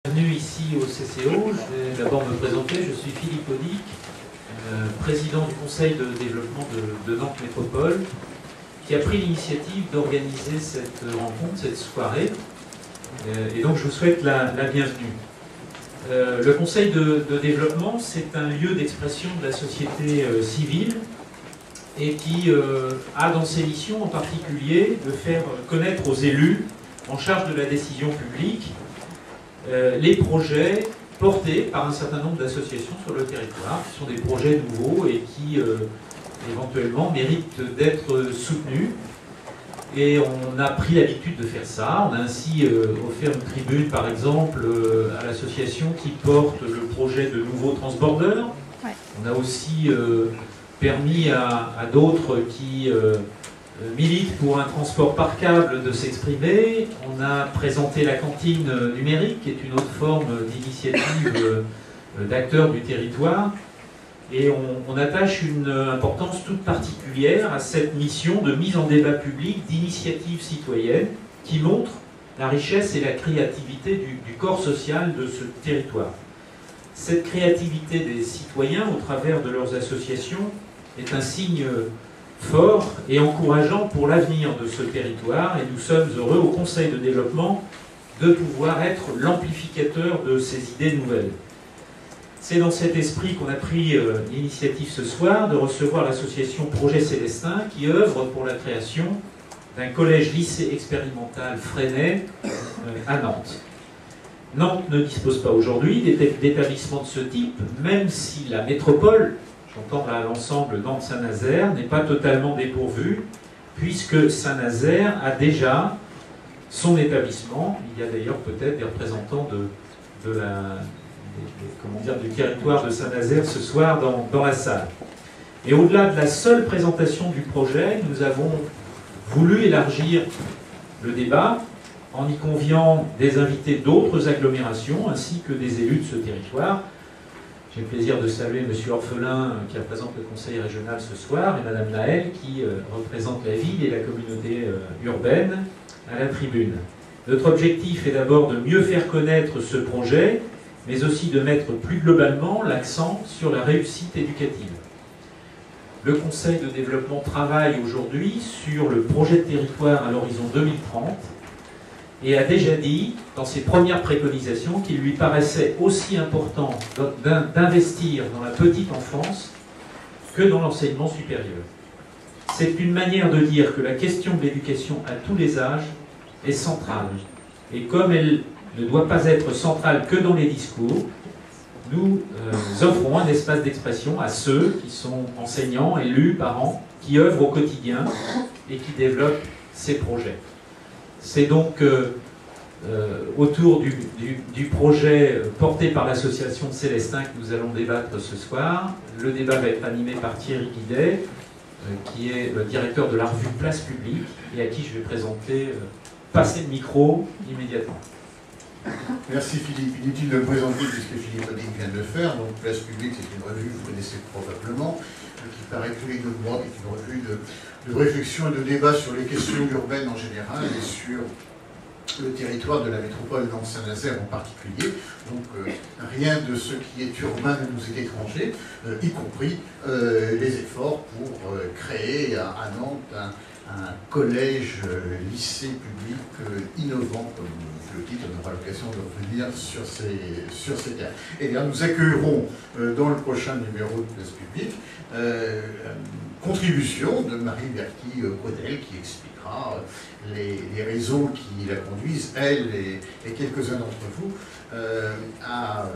Bienvenue ici au CCO. Je vais d'abord me présenter. Je suis Philippe Audic, président du Conseil de développement de Nantes Métropole, qui a pris l'initiative d'organiser cette rencontre, cette soirée. Et donc je vous souhaite la bienvenue. Le Conseil de développement, c'est un lieu d'expression de la société civile et qui a dans ses missions en particulier de faire connaître aux élus en charge de la décision publique les projets portés par un certain nombre d'associations sur le territoire, qui sont des projets nouveaux et qui éventuellement méritent d'être soutenus. Et on a pris l'habitude de faire ça. On a ainsi offert une tribune, par exemple, à l'association qui porte le projet de nouveaux transbordeurs. Ouais. On a aussi permis à d'autres qui militent pour un transport par câble de s'exprimer. On a présenté la cantine numérique, qui est une autre forme d'initiative d'acteurs du territoire. Et on attache une importance toute particulière à cette mission de mise en débat public d'initiative citoyenne qui montre la richesse et la créativité du corps social de ce territoire. Cette créativité des citoyens au travers de leurs associations est un signe fort et encourageant pour l'avenir de ce territoire, et nous sommes heureux au Conseil de développement de pouvoir être l'amplificateur de ces idées nouvelles. C'est dans cet esprit qu'on a pris l'initiative ce soir de recevoir l'association Projet Célestin qui œuvre pour la création d'un collège-lycée expérimental Freinet à Nantes. Nantes ne dispose pas aujourd'hui d'établissements de ce type, même si la métropole, j'entends là l'ensemble Nantes-Saint-Nazaire, n'est pas totalement dépourvue, puisque Saint-Nazaire a déjà son établissement. Il y a d'ailleurs peut-être des représentants du territoire de Saint-Nazaire ce soir dans la salle. Et au-delà de la seule présentation du projet, nous avons voulu élargir le débat en y conviant des invités d'autres agglomérations ainsi que des élus de ce territoire. J'ai le plaisir de saluer M. Orphelin qui représente le conseil régional ce soir et Mme Naël qui représente la ville et la communauté urbaine à la tribune. Notre objectif est d'abord de mieux faire connaître ce projet, mais aussi de mettre plus globalement l'accent sur la réussite éducative. Le Conseil de développement travaille aujourd'hui sur le projet de territoire à l'horizon 2030 et a déjà dit, dans ses premières préconisations, qu'il lui paraissait aussi important d'investir dans la petite enfance que dans l'enseignement supérieur. C'est une manière de dire que la question de l'éducation à tous les âges est centrale. Et comme elle ne doit pas être centrale que dans les discours, nous offrons un espace d'expression à ceux qui sont enseignants, élus, parents, qui œuvrent au quotidien et qui développent ces projets. C'est donc autour du projet porté par l'association de Célestin que nous allons débattre ce soir. Le débat va être animé par Thierry Guidet, qui est le directeur de la revue Place Publique, et à qui je vais passer le micro immédiatement. Merci Philippe. Inutile de le présenter puisque Philippe Audic vient de le faire. Donc Place Publique, c'est une revue que vous connaissez probablement, qui paraît tous les 2 mois, qui est une revue de réflexion et de débat sur les questions urbaines en général et sur le territoire de la métropole Nantes-Saint-Nazaire en particulier. Donc rien de ce qui est urbain ne nous est étranger, y compris les efforts pour créer à Nantes un collège-lycée public innovant, comme le titre, on aura l'occasion de revenir sur ces termes. Et bien, nous accueillerons dans le prochain numéro de Place Publique contribution de Marie Berti-Caudel qui expliquera les raisons qui la conduisent, elle et quelques-uns d'entre vous, à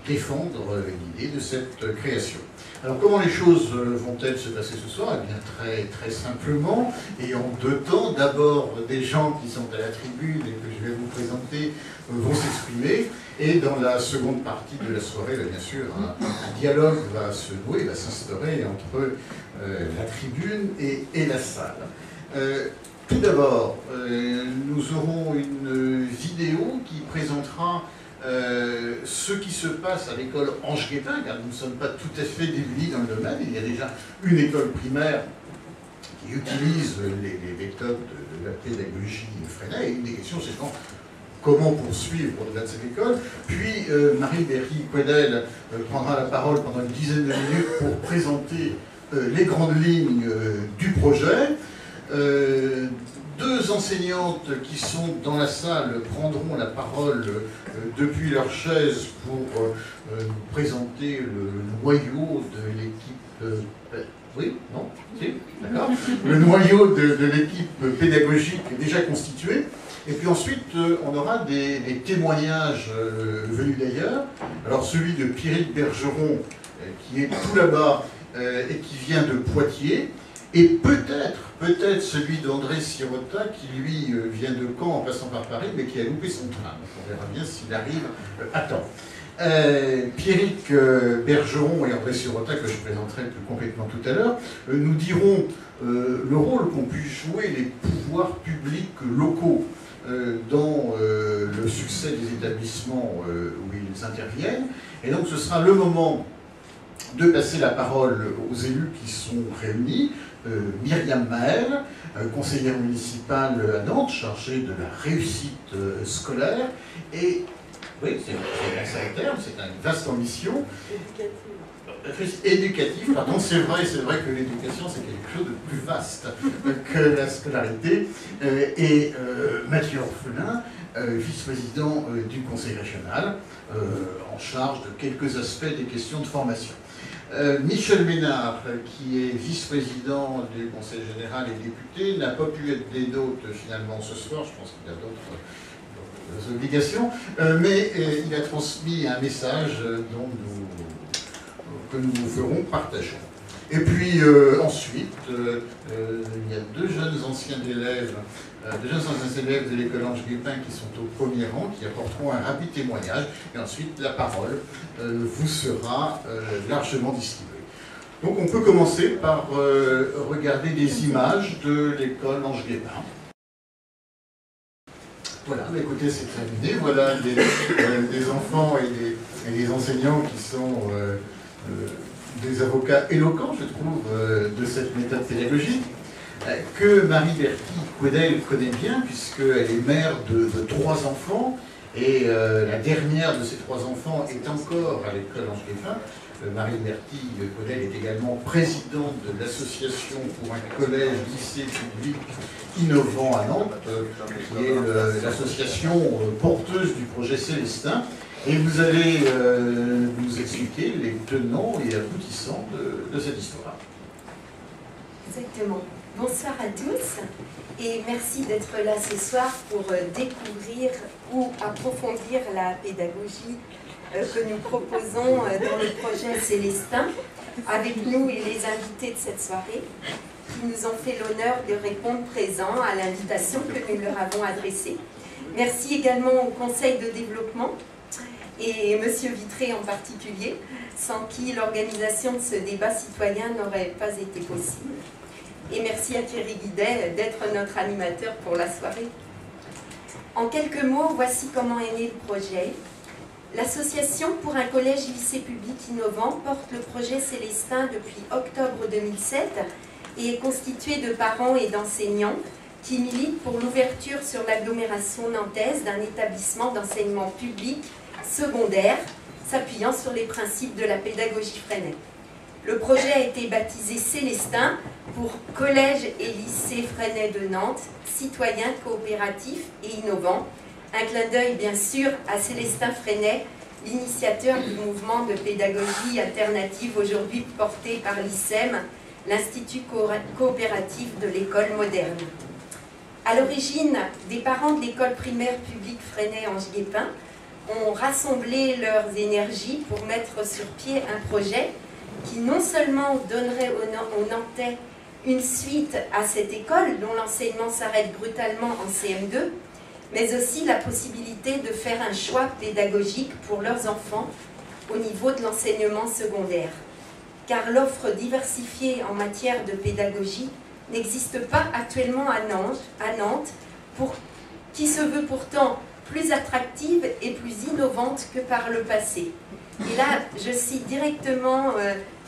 défendre l'idée de cette création. Alors comment les choses vont-elles se passer ce soir? Eh bien très simplement, et en 2 temps. D'abord, des gens qui sont à la tribune et que je vais vous présenter vont s'exprimer, et dans la seconde partie de la soirée, bien sûr, un dialogue va se nouer, va s'instaurer entre la tribune et la salle. Tout d'abord, nous aurons une vidéo qui présentera ce qui se passe à l'école Ange-Guépin, car nous ne sommes pas tout à fait démunis dans le domaine. Il y a déjà une école primaire qui utilise les méthodes de la pédagogie Freinet, et une des questions, c'est comment poursuivre au-delà de cette école. Puis Marie-Berry Quedel prendra la parole pendant une dizaine de minutes pour présenter les grandes lignes du projet. Deux enseignantes qui sont dans la salle prendront la parole depuis leur chaise pour nous présenter le noyau de l'équipe... oui, non, si, d'accord. Le noyau de l'équipe pédagogique déjà constitué. Et puis ensuite, on aura des témoignages venus d'ailleurs. Alors celui de Pierrick Bergeron, qui est tout là-bas et qui vient de Poitiers. Et peut-être celui d'André Sirota, qui lui vient de Caen en passant par Paris, mais qui a loupé son train. Donc on verra bien s'il arrive à temps. Pierrick Bergeron et André Sirota, que je présenterai plus complètement tout à l'heure, nous diront le rôle qu'ont pu jouer les pouvoirs publics locaux dans le succès des établissements où ils interviennent. Et donc ce sera le moment de passer la parole aux élus qui sont réunis. Myriam Maël, conseillère municipale à Nantes, chargée de la réussite scolaire, et oui, c'est un terme, c'est une vaste ambition. Éducative, pardon, c'est vrai que l'éducation c'est quelque chose de plus vaste que la scolarité. Et Mathieu Orphelin, vice-président du conseil régional, en charge de quelques aspects des questions de formation. Michel Ménard, qui est vice-président du Conseil général et député, n'a pas pu être des nôtres finalement ce soir, je pense qu'il a d'autres obligations, mais il a transmis un message que nous ferons partager. Et puis ensuite, il y a deux jeunes anciens élèves de l'école Ange Guépin qui sont au premier rang, qui apporteront un rapide témoignage, et ensuite la parole vous sera largement distribuée. Donc on peut commencer par regarder des images de l'école Ange Guépin. Voilà, écoutez, c'est terminé. Voilà des enfants et des enseignants qui sont des avocats éloquents, je trouve, de cette méthode pédagogique, que Marie-Berry Quedel connaît bien, puisqu'elle est mère de 3 enfants, et la dernière de ces 3 enfants est encore à l'école Ange Guépin. Marie-Berry Quedel est également présidente de l'association pour un collège-lycée public innovant à Nantes, qui est l'association porteuse du projet Célestin. Et vous allez nous expliquer les tenants et aboutissants de cette histoire. Exactement. Bonsoir à tous et merci d'être là ce soir pour découvrir ou approfondir la pédagogie que nous proposons dans le projet Célestin, avec nous et les invités de cette soirée qui nous ont fait l'honneur de répondre présents à l'invitation que nous leur avons adressée. Merci également au Conseil de développement et M. Vitré en particulier, sans qui l'organisation de ce débat citoyen n'aurait pas été possible. Et merci à Thierry Guidet d'être notre animateur pour la soirée. En quelques mots, voici comment est né le projet. L'association pour un collège-lycée public innovant porte le projet Célestin depuis octobre 2007 et est constituée de parents et d'enseignants qui militent pour l'ouverture sur l'agglomération nantaise d'un établissement d'enseignement public secondaire s'appuyant sur les principes de la pédagogie Freinet. Le projet a été baptisé Célestin pour Collège et lycée Freinet de Nantes, citoyen, coopératif et innovant. Un clin d'œil bien sûr à Célestin Freinet, l'initiateur du mouvement de pédagogie alternative aujourd'hui porté par l'ICEM, l'Institut coopératif de l'école moderne. À l'origine, des parents de l'école primaire publique Freinet Ange Guépin ont rassemblé leurs énergies pour mettre sur pied un projet qui non seulement donnerait aux Nantais une suite à cette école dont l'enseignement s'arrête brutalement en CM2, mais aussi la possibilité de faire un choix pédagogique pour leurs enfants au niveau de l'enseignement secondaire. Car l'offre diversifiée en matière de pédagogie n'existe pas actuellement à Nantes, qui se veut pourtant plus attractive et plus innovante que par le passé. Et là, je cite directement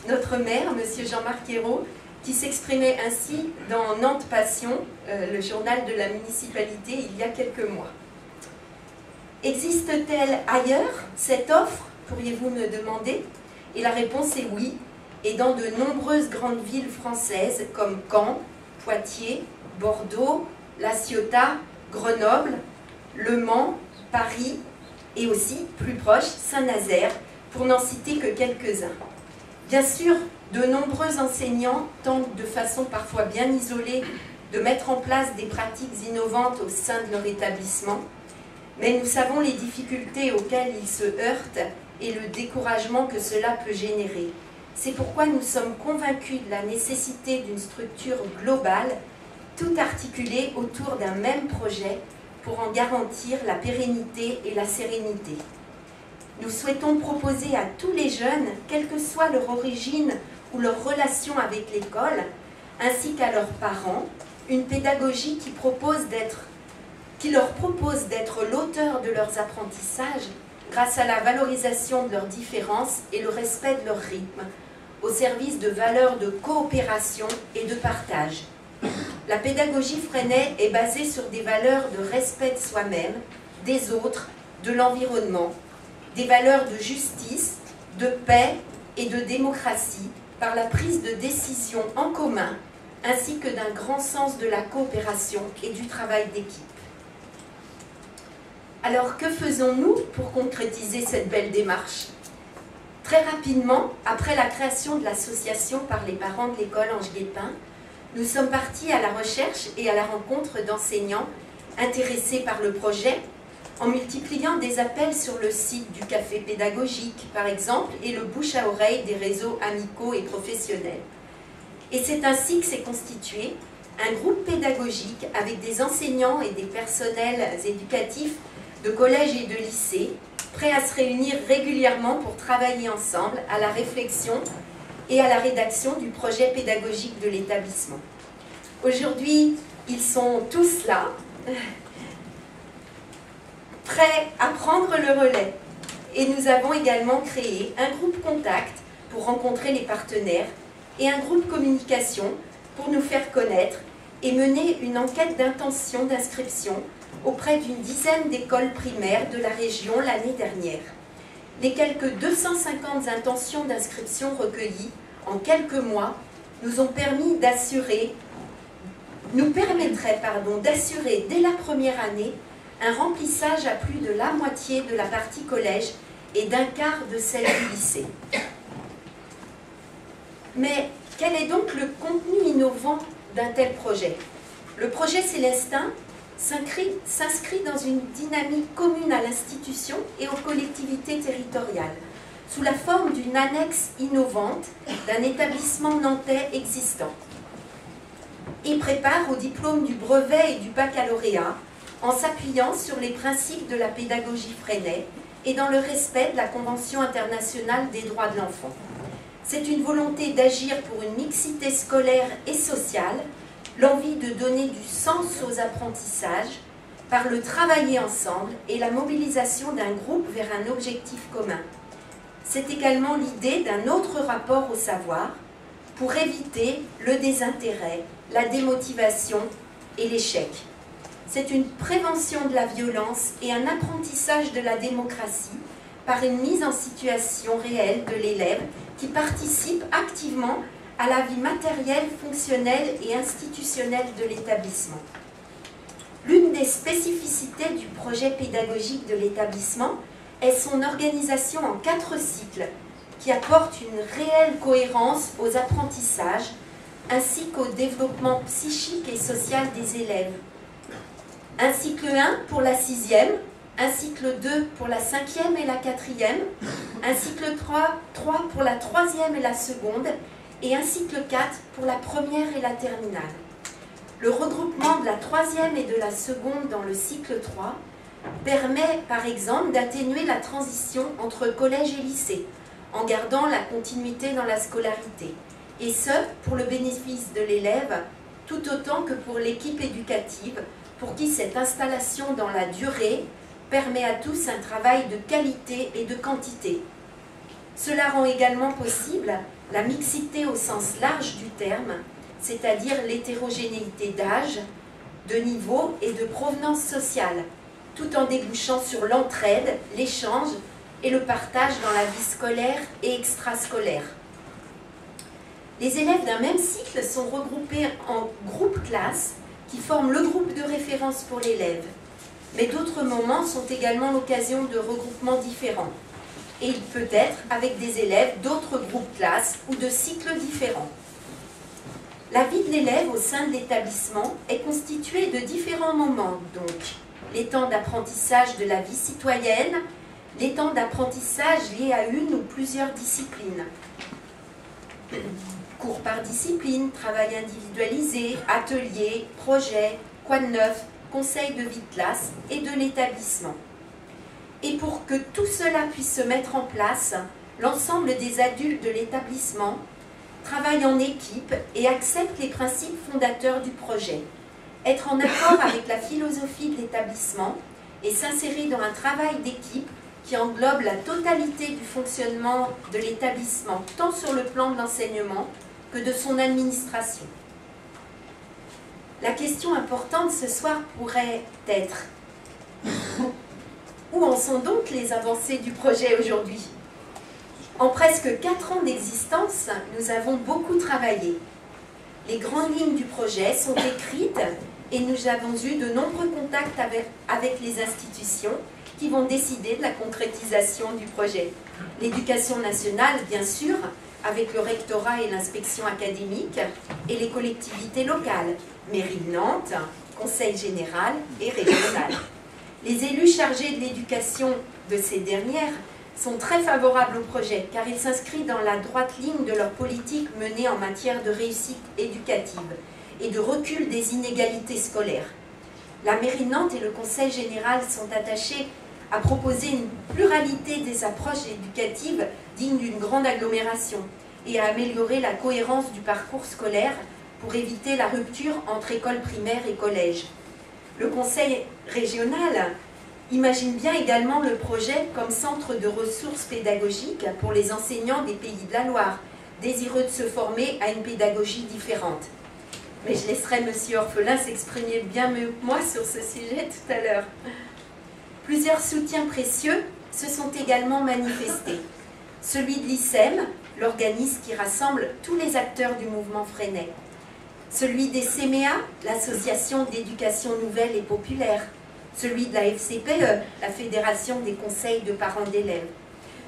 notre maire, M. Jean-Marc Ayrault, qui s'exprimait ainsi dans Nantes Passion, le journal de la municipalité, il y a quelques mois. Existe-t-elle ailleurs, cette offre, pourriez-vous me demander? Et la réponse est oui, et dans de nombreuses grandes villes françaises comme Caen, Poitiers, Bordeaux, La Ciotat, Grenoble, Le Mans, Paris et aussi, plus proche, Saint-Nazaire, pour n'en citer que quelques-uns. Bien sûr, de nombreux enseignants tentent de façon parfois bien isolée de mettre en place des pratiques innovantes au sein de leur établissement, mais nous savons les difficultés auxquelles ils se heurtent et le découragement que cela peut générer. C'est pourquoi nous sommes convaincus de la nécessité d'une structure globale, tout articulée autour d'un même projet pour en garantir la pérennité et la sérénité. Nous souhaitons proposer à tous les jeunes, quelle que soit leur origine ou leur relation avec l'école, ainsi qu'à leurs parents, une pédagogie qui leur propose d'être l'auteur de leurs apprentissages grâce à la valorisation de leurs différences et le respect de leur rythme, au service de valeurs de coopération et de partage. La pédagogie Freinet est basée sur des valeurs de respect de soi-même, des autres, de l'environnement, des valeurs de justice, de paix et de démocratie par la prise de décision en commun, ainsi que d'un grand sens de la coopération et du travail d'équipe. Alors, que faisons-nous pour concrétiser cette belle démarche? Très rapidement, après la création de l'association par les parents de l'école Ange Guépin, nous sommes partis à la recherche et à la rencontre d'enseignants intéressés par le projet, en multipliant des appels sur le site du café pédagogique, par exemple, et le bouche à oreille des réseaux amicaux et professionnels. Et c'est ainsi que s'est constitué un groupe pédagogique avec des enseignants et des personnels éducatifs de collèges et de lycées, prêts à se réunir régulièrement pour travailler ensemble à la réflexion et à la rédaction du projet pédagogique de l'établissement. Aujourd'hui, ils sont tous là, prêts à prendre le relais. Et nous avons également créé un groupe contact pour rencontrer les partenaires et un groupe communication pour nous faire connaître et mener une enquête d'intention d'inscription auprès d'une dizaine d'écoles primaires de la région l'année dernière. Les quelques 250 intentions d'inscription recueillies en quelques mois nous permettraient d'assurer dès la première année un remplissage à plus de la moitié de la partie collège et d'un quart de celle du lycée. Mais quel est donc le contenu innovant d'un tel projet? Le projet Célestin s'inscrit dans une dynamique commune à l'institution et aux collectivités territoriales, sous la forme d'une annexe innovante d'un établissement nantais existant. Il prépare au diplôme du brevet et du baccalauréat en s'appuyant sur les principes de la pédagogie Freinet et dans le respect de la Convention internationale des droits de l'enfant. C'est une volonté d'agir pour une mixité scolaire et sociale, l'envie de donner du sens aux apprentissages par le travailler ensemble et la mobilisation d'un groupe vers un objectif commun. C'est également l'idée d'un autre rapport au savoir pour éviter le désintérêt, la démotivation et l'échec. C'est une prévention de la violence et un apprentissage de la démocratie par une mise en situation réelle de l'élève qui participe activement à la vie matérielle, fonctionnelle et institutionnelle de l'établissement. L'une des spécificités du projet pédagogique de l'établissement est son organisation en 4 cycles qui apportent une réelle cohérence aux apprentissages ainsi qu'au développement psychique et social des élèves. Un cycle 1 pour la 6e, un cycle 2 pour la 5e et la 4e, un cycle 3 pour la 3e et la seconde, et un cycle 4 pour la première et la terminale. Le regroupement de la 3e et de la seconde dans le cycle 3 permet par exemple d'atténuer la transition entre collège et lycée, en gardant la continuité dans la scolarité, et ce, pour le bénéfice de l'élève, tout autant que pour l'équipe éducative, pour qui cette installation dans la durée permet à tous un travail de qualité et de quantité. Cela rend également possible la mixité au sens large du terme, c'est-à-dire l'hétérogénéité d'âge, de niveau et de provenance sociale, tout en débouchant sur l'entraide, l'échange et le partage dans la vie scolaire et extrascolaire. Les élèves d'un même cycle sont regroupés en groupes classes qui forment le groupe de référence pour l'élève. Mais d'autres moments sont également l'occasion de regroupements différents. Et il peut être avec des élèves d'autres groupes classes ou de cycles différents. La vie de l'élève au sein de l'établissement est constituée de différents moments, donc les temps d'apprentissage de la vie citoyenne, les temps d'apprentissage liés à une ou plusieurs disciplines, cours par discipline, travail individualisé, ateliers, projets, quoi de neuf, conseil de vie de classe et de l'établissement. Et pour que tout cela puisse se mettre en place, l'ensemble des adultes de l'établissement travaillent en équipe et acceptent les principes fondateurs du projet. Être en accord avec la philosophie de l'établissement et s'insérer dans un travail d'équipe qui englobe la totalité du fonctionnement de l'établissement, tant sur le plan de l'enseignement que de son administration. La question importante ce soir pourrait être où en sont donc les avancées du projet aujourd'hui? En presque 4 ans d'existence, nous avons beaucoup travaillé. Les grandes lignes du projet sont écrites et nous avons eu de nombreux contacts avec les institutions qui vont décider de la concrétisation du projet. L'éducation nationale, bien sûr, avec le rectorat et l'inspection académique, et les collectivités locales, mairie de Nantes, conseil général et régional. Les élus chargés de l'éducation de ces dernières sont très favorables au projet, car il s'inscrit dans la droite ligne de leur politique menée en matière de réussite éducative et de recul des inégalités scolaires. La mairie de Nantes et le conseil général sont attachés à proposer une pluralité des approches éducatives dignes d'une grande agglomération et à améliorer la cohérence du parcours scolaire pour éviter la rupture entre école primaire et collège. Le conseil régional imagine bien également le projet comme centre de ressources pédagogiques pour les enseignants des Pays de la Loire, désireux de se former à une pédagogie différente. Mais je laisserai M. Orphelin s'exprimer bien mieux que moi sur ce sujet tout à l'heure. Plusieurs soutiens précieux se sont également manifestés. Celui de l'ICEM, l'organisme qui rassemble tous les acteurs du mouvement Freinet. Celui des CMEA, l'association d'éducation nouvelle et populaire. Celui de la FCPE, la Fédération des conseils de parents d'élèves.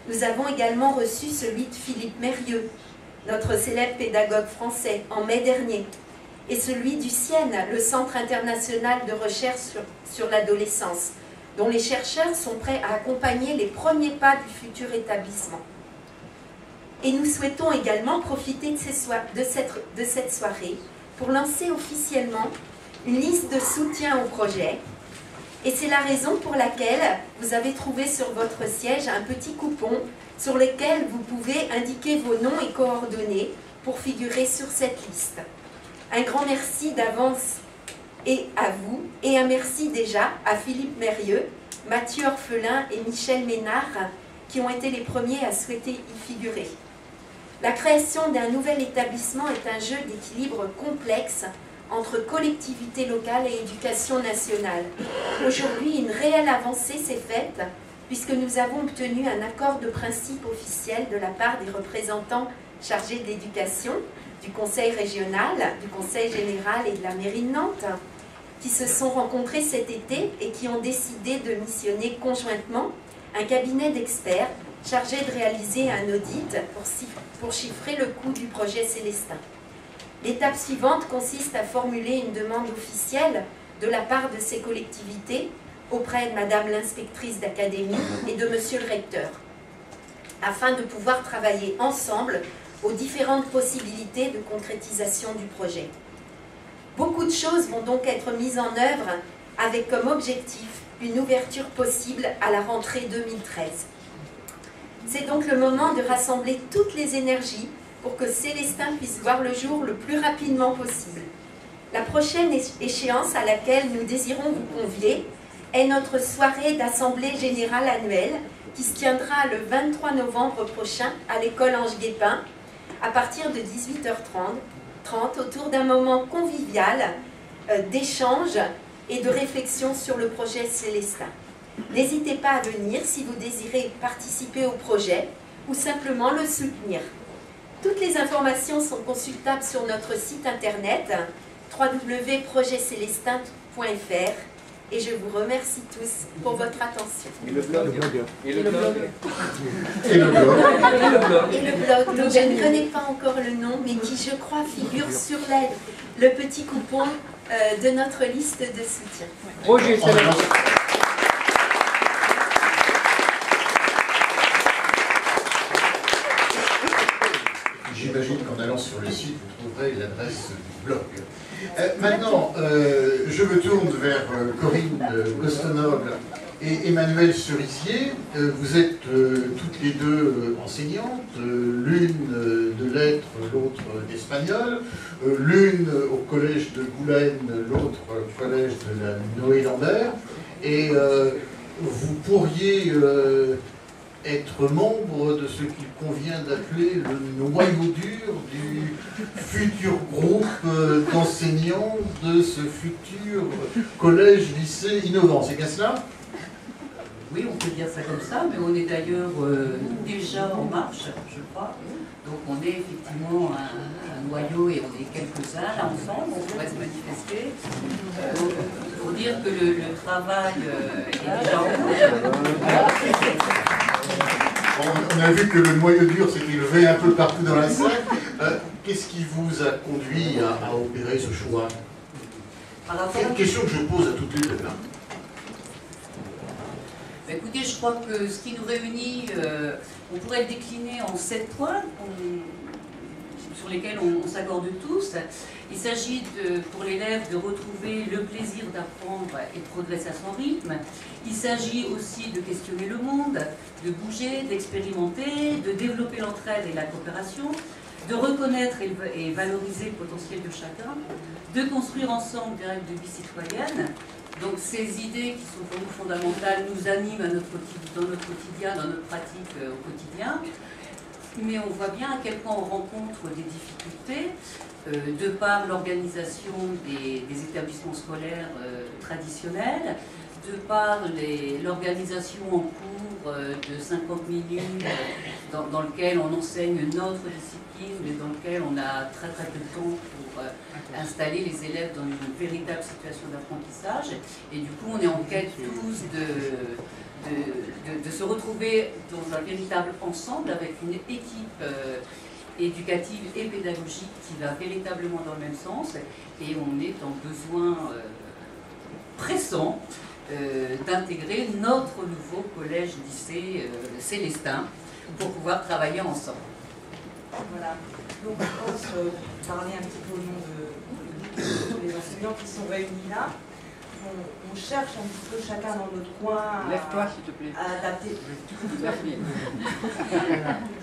Nous avons également reçu celui de Philippe Mérieux, notre célèbre pédagogue français, en mai dernier, et celui du CIEN, le Centre international de recherche sur l'adolescence, dont les chercheurs sont prêts à accompagner les premiers pas du futur établissement. Et nous souhaitons également profiter de cette soirée pour lancer officiellement une liste de soutien au projet. Et c'est la raison pour laquelle vous avez trouvé sur votre siège un petit coupon sur lequel vous pouvez indiquer vos noms et coordonnées pour figurer sur cette liste. Un grand merci d'avance et à vous, et un merci déjà à Philippe Mérieux, Mathieu Orphelin et Michel Ménard, qui ont été les premiers à souhaiter y figurer. La création d'un nouvel établissement est un jeu d'équilibre complexe entre collectivité locale et éducation nationale. Aujourd'hui, une réelle avancée s'est faite puisque nous avons obtenu un accord de principe officiel de la part des représentants chargés de l'éducation, du Conseil régional, du Conseil général et de la mairie de Nantes, qui se sont rencontrés cet été et qui ont décidé de missionner conjointement un cabinet d'experts chargé de réaliser un audit pour chiffrer le coût du projet Célestin. L'étape suivante consiste à formuler une demande officielle de la part de ces collectivités auprès de Madame l'inspectrice d'académie et de Monsieur le recteur, afin de pouvoir travailler ensemble aux différentes possibilités de concrétisation du projet. Beaucoup de choses vont donc être mises en œuvre avec comme objectif une ouverture possible à la rentrée 2013. C'est donc le moment de rassembler toutes les énergies pour que Célestin puisse voir le jour le plus rapidement possible. La prochaine échéance à laquelle nous désirons vous convier est notre soirée d'assemblée générale annuelle qui se tiendra le 23 novembre prochain à l'école Ange-Guépin à partir de 18h30 autour d'un moment convivial d'échange et de réflexion sur le projet Célestin. N'hésitez pas à venir si vous désirez participer au projet ou simplement le soutenir. Toutes les informations sont consultables sur notre site internet www.projetcelestin.fr et je vous remercie tous pour votre attention. Et le blog. Et le blog. Et le blog, dont je ne connais pas encore le nom, mais qui, je crois, figure sur le petit coupon de notre liste de soutien. Projet Célestin. J'imagine qu'en allant sur le site, vous trouverez l'adresse du blog. Maintenant, je me tourne vers Corinne Costonogle et Emmanuel Cerisier. Vous êtes toutes les deux enseignantes, l'une de lettres, l'autre d'espagnol, l'une au collège de Goulaine, l'autre au collège de la Noé-Lambert. Et vous pourriez être membre de ce qu'il convient d'appeler le noyau dur du futur groupe d'enseignants de ce futur collège-lycée innovant. C'est bien cela? Oui, on peut dire ça comme ça, mais on est d'ailleurs déjà en marche, je crois. Donc on est effectivement un noyau et on est quelques-uns là ensemble, on pourrait se manifester. Pour dire que le travail est déjà en cours. On a vu que le noyau dur s'est élevé un peu partout dans la salle. Qu'est-ce qui vous a conduit à opérer ce choix? C'est une question que je pose à toutes les deux. Écoutez, je crois que ce qui nous réunit, on pourrait le décliner en 7 points sur lesquels on s'accorde tous. Il s'agit pour l'élève de retrouver le plaisir d'apprendre et de progresser à son rythme. Il s'agit aussi de questionner le monde, de bouger, d'expérimenter, de développer l'entraide et la coopération, de reconnaître et valoriser le potentiel de chacun, de construire ensemble des règles de vie citoyenne. Donc ces idées qui sont pour nous fondamentales nous animent dans notre quotidien, dans notre pratique au quotidien. Mais on voit bien à quel point on rencontre des difficultés de par l'organisation des établissements scolaires traditionnels, de par l'organisation en cours de 50 minutes dans lequel on enseigne notre discipline, mais dans lequel on a très peu de temps pour installer les élèves dans une véritable situation d'apprentissage. Et du coup, on est en quête tous de se retrouver dans un véritable ensemble avec une équipe éducative et pédagogique qui va véritablement dans le même sens. Et on est en besoin pressant d'intégrer notre nouveau collège-lycée Célestin pour pouvoir travailler ensemble. Voilà. Donc je pense parler un petit peu au nom de les enseignants qui sont réunis là. On cherche un petit peu chacun dans notre coin Lève-toi, s'il te plaît. à adapter. Merci. Je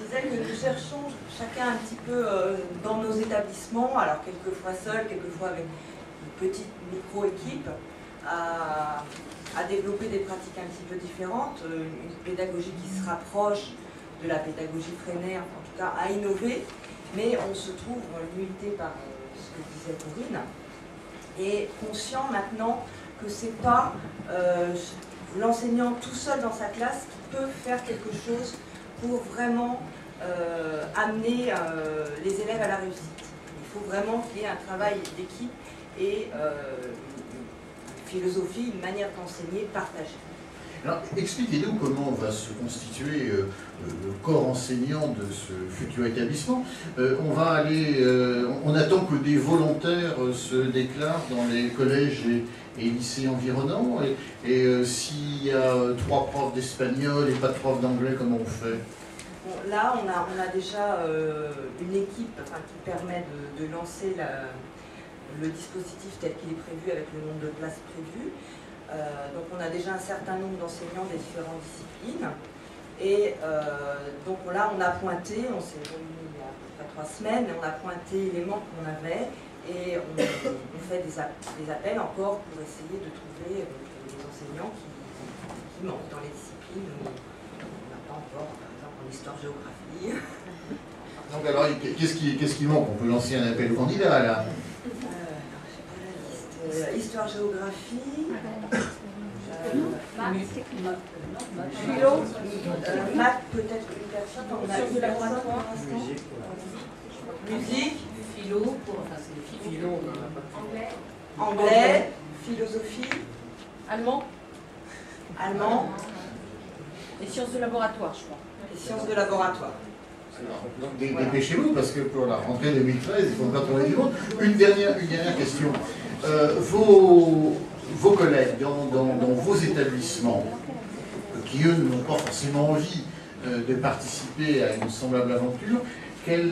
disais que nous cherchons chacun un petit peu dans nos établissements, alors quelquefois seuls, quelquefois avec une petite micro-équipe, à développer des pratiques un petit peu différentes, une pédagogie qui se rapproche de la pédagogie freinéenne, en tout cas à innover, mais on se trouve limité par ce que disait Corinne, et conscient maintenant que ce n'est pas l'enseignant tout seul dans sa classe qui peut faire quelque chose pour vraiment amener les élèves à la réussite. Il faut vraiment qu'il y ait un travail d'équipe et une philosophie, une manière d'enseigner partagée. Alors, expliquez-nous comment va se constituer le corps enseignant de ce futur établissement. On attend que des volontaires se déclarent dans les collèges et lycées environnants. Et s'il y a 3 profs d'espagnol et pas de profs d'anglais, comment on fait? Bon, là, on a déjà une équipe qui permet de lancer le dispositif tel qu'il est prévu avec le nombre de places prévues. Donc on a déjà un certain nombre d'enseignants des différentes disciplines. Et donc là, on a pointé, on s'est réunis il y a à peu près 3 semaines, on a pointé les manques qu'on avait et on fait des appels encore pour essayer de trouver des enseignants qui manquent dans les disciplines où on n'a pas encore, par exemple en histoire-géographie. Donc alors, qu'est-ce qui manque? On peut lancer un appel au candidat là. histoire-géographie, Philo. philo, maths peut-être une personne, on a Sciences de une laboratoire. personne pour l'instant. Musique, Philo, enfin c'est philo. anglais, philosophie, Allemand allemand et sciences de laboratoire, je crois. et sciences de laboratoire. Donc dépêchez-vous, parce que pour la rentrée 2013, il faut pas trouver du monde. Une dernière question. Vos collègues dans vos établissements, qui eux n'ont pas forcément envie de participer à une semblable aventure, quel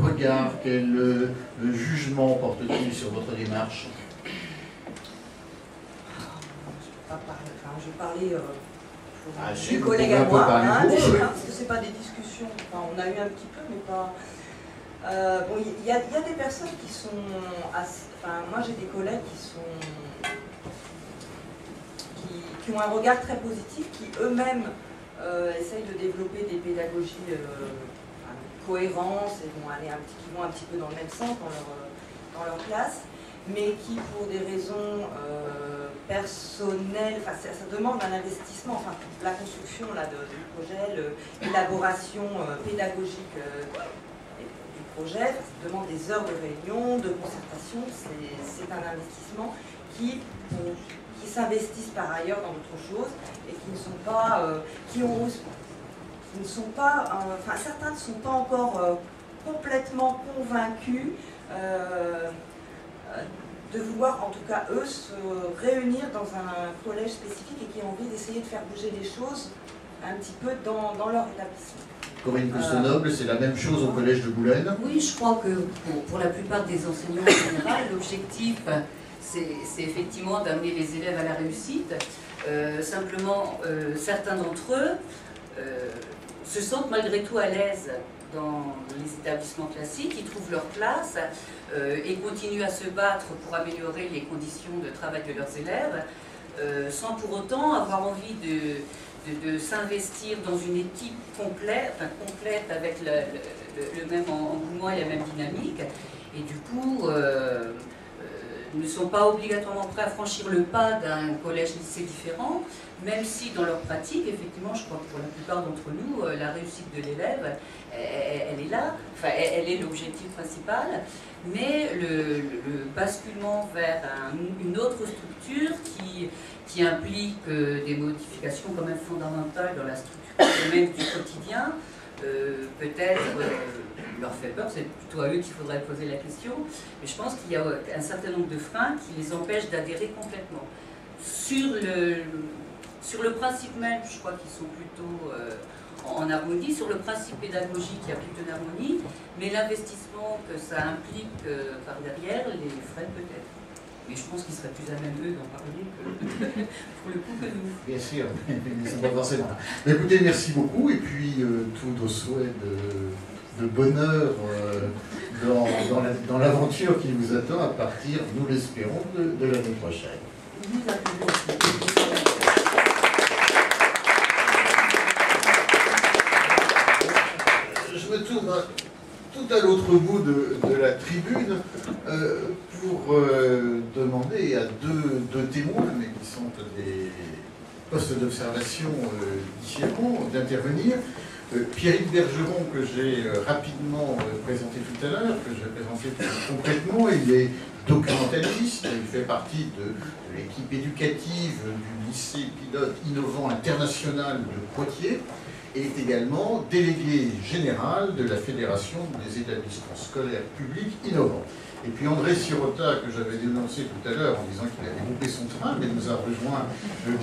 regard, quel jugement portent-ils sur votre démarche? Je vais parler Ah, du si, vous collègue pouvez à un peu moi, parler hein, pour eux, déjà, oui. parce que c'est pas des discussions, enfin, on a eu un petit peu, mais pas... bon, il y a des personnes qui sont... Enfin, moi j'ai des collègues qui ont un regard très positif, qui eux-mêmes essayent de développer des pédagogies cohérentes et qui vont un petit peu dans le même sens dans leur classe, mais qui, pour des raisons personnelles, enfin, ça demande un investissement, enfin, la construction là, du projet, l'élaboration pédagogique du projet, ça demande des heures de réunion, de concertation, c'est un investissement qui s'investissent par ailleurs dans d'autres choses et qui ne sont pas, enfin, certains ne sont pas encore complètement convaincus de vouloir, en tout cas eux, se réunir dans un collège spécifique et qui ont envie d'essayer de faire bouger les choses un petit peu dans leur établissement. Corinne Cousteau-Noble, c'est la même chose au collège de Boulogne. Oui, je crois que pour la plupart des enseignants en général, l'objectif, c'est effectivement d'amener les élèves à la réussite. Simplement, certains d'entre eux se sentent malgré tout à l'aise dans les établissements classiques, ils trouvent leur place et continuent à se battre pour améliorer les conditions de travail de leurs élèves, sans pour autant avoir envie de s'investir dans une équipe complète avec le même engouement et la même dynamique, et du coup ne sont pas obligatoirement prêts à franchir le pas d'un collège-lycée différent, même si dans leur pratique, effectivement, je crois que pour la plupart d'entre nous, la réussite de l'élève, elle est là, enfin, elle est l'objectif principal, mais le basculement vers une autre structure qui implique des modifications quand même fondamentales dans la structure même du quotidien, peut-être leur fait peur, c'est plutôt à eux qu'il faudrait poser la question, mais je pense qu'il y a un certain nombre de freins qui les empêchent d'adhérer complètement. Sur le principe même, je crois qu'ils sont plutôt en harmonie. Sur le principe pédagogique, il y a plutôt une harmonie, mais l'investissement que ça implique par derrière les freine peut-être. Mais je pense qu'ils seraient plus à même eux d'en parler que pour le coup que nous. Bien sûr, mais c'est pas forcément. Mais écoutez, merci beaucoup, et puis tous nos souhaits de bonheur dans l'aventure qui vous attend à partir, nous l'espérons, de l'année prochaine. Je me tourne tout à l'autre bout de la tribune pour demander à deux témoins, mais qui sont des postes d'observation différents, d'intervenir. Pierrick Bergeron, que j'ai rapidement présenté tout à l'heure, que je vais présenter plus concrètement, il est documentaliste, il fait partie de l'équipe éducative du lycée pilote innovant international de Poitiers, et est également délégué général de la Fédération des établissements scolaires publics innovants. Et puis André Sirota, que j'avais dénoncé tout à l'heure en disant qu'il avait loupé son train, mais nous a rejoint,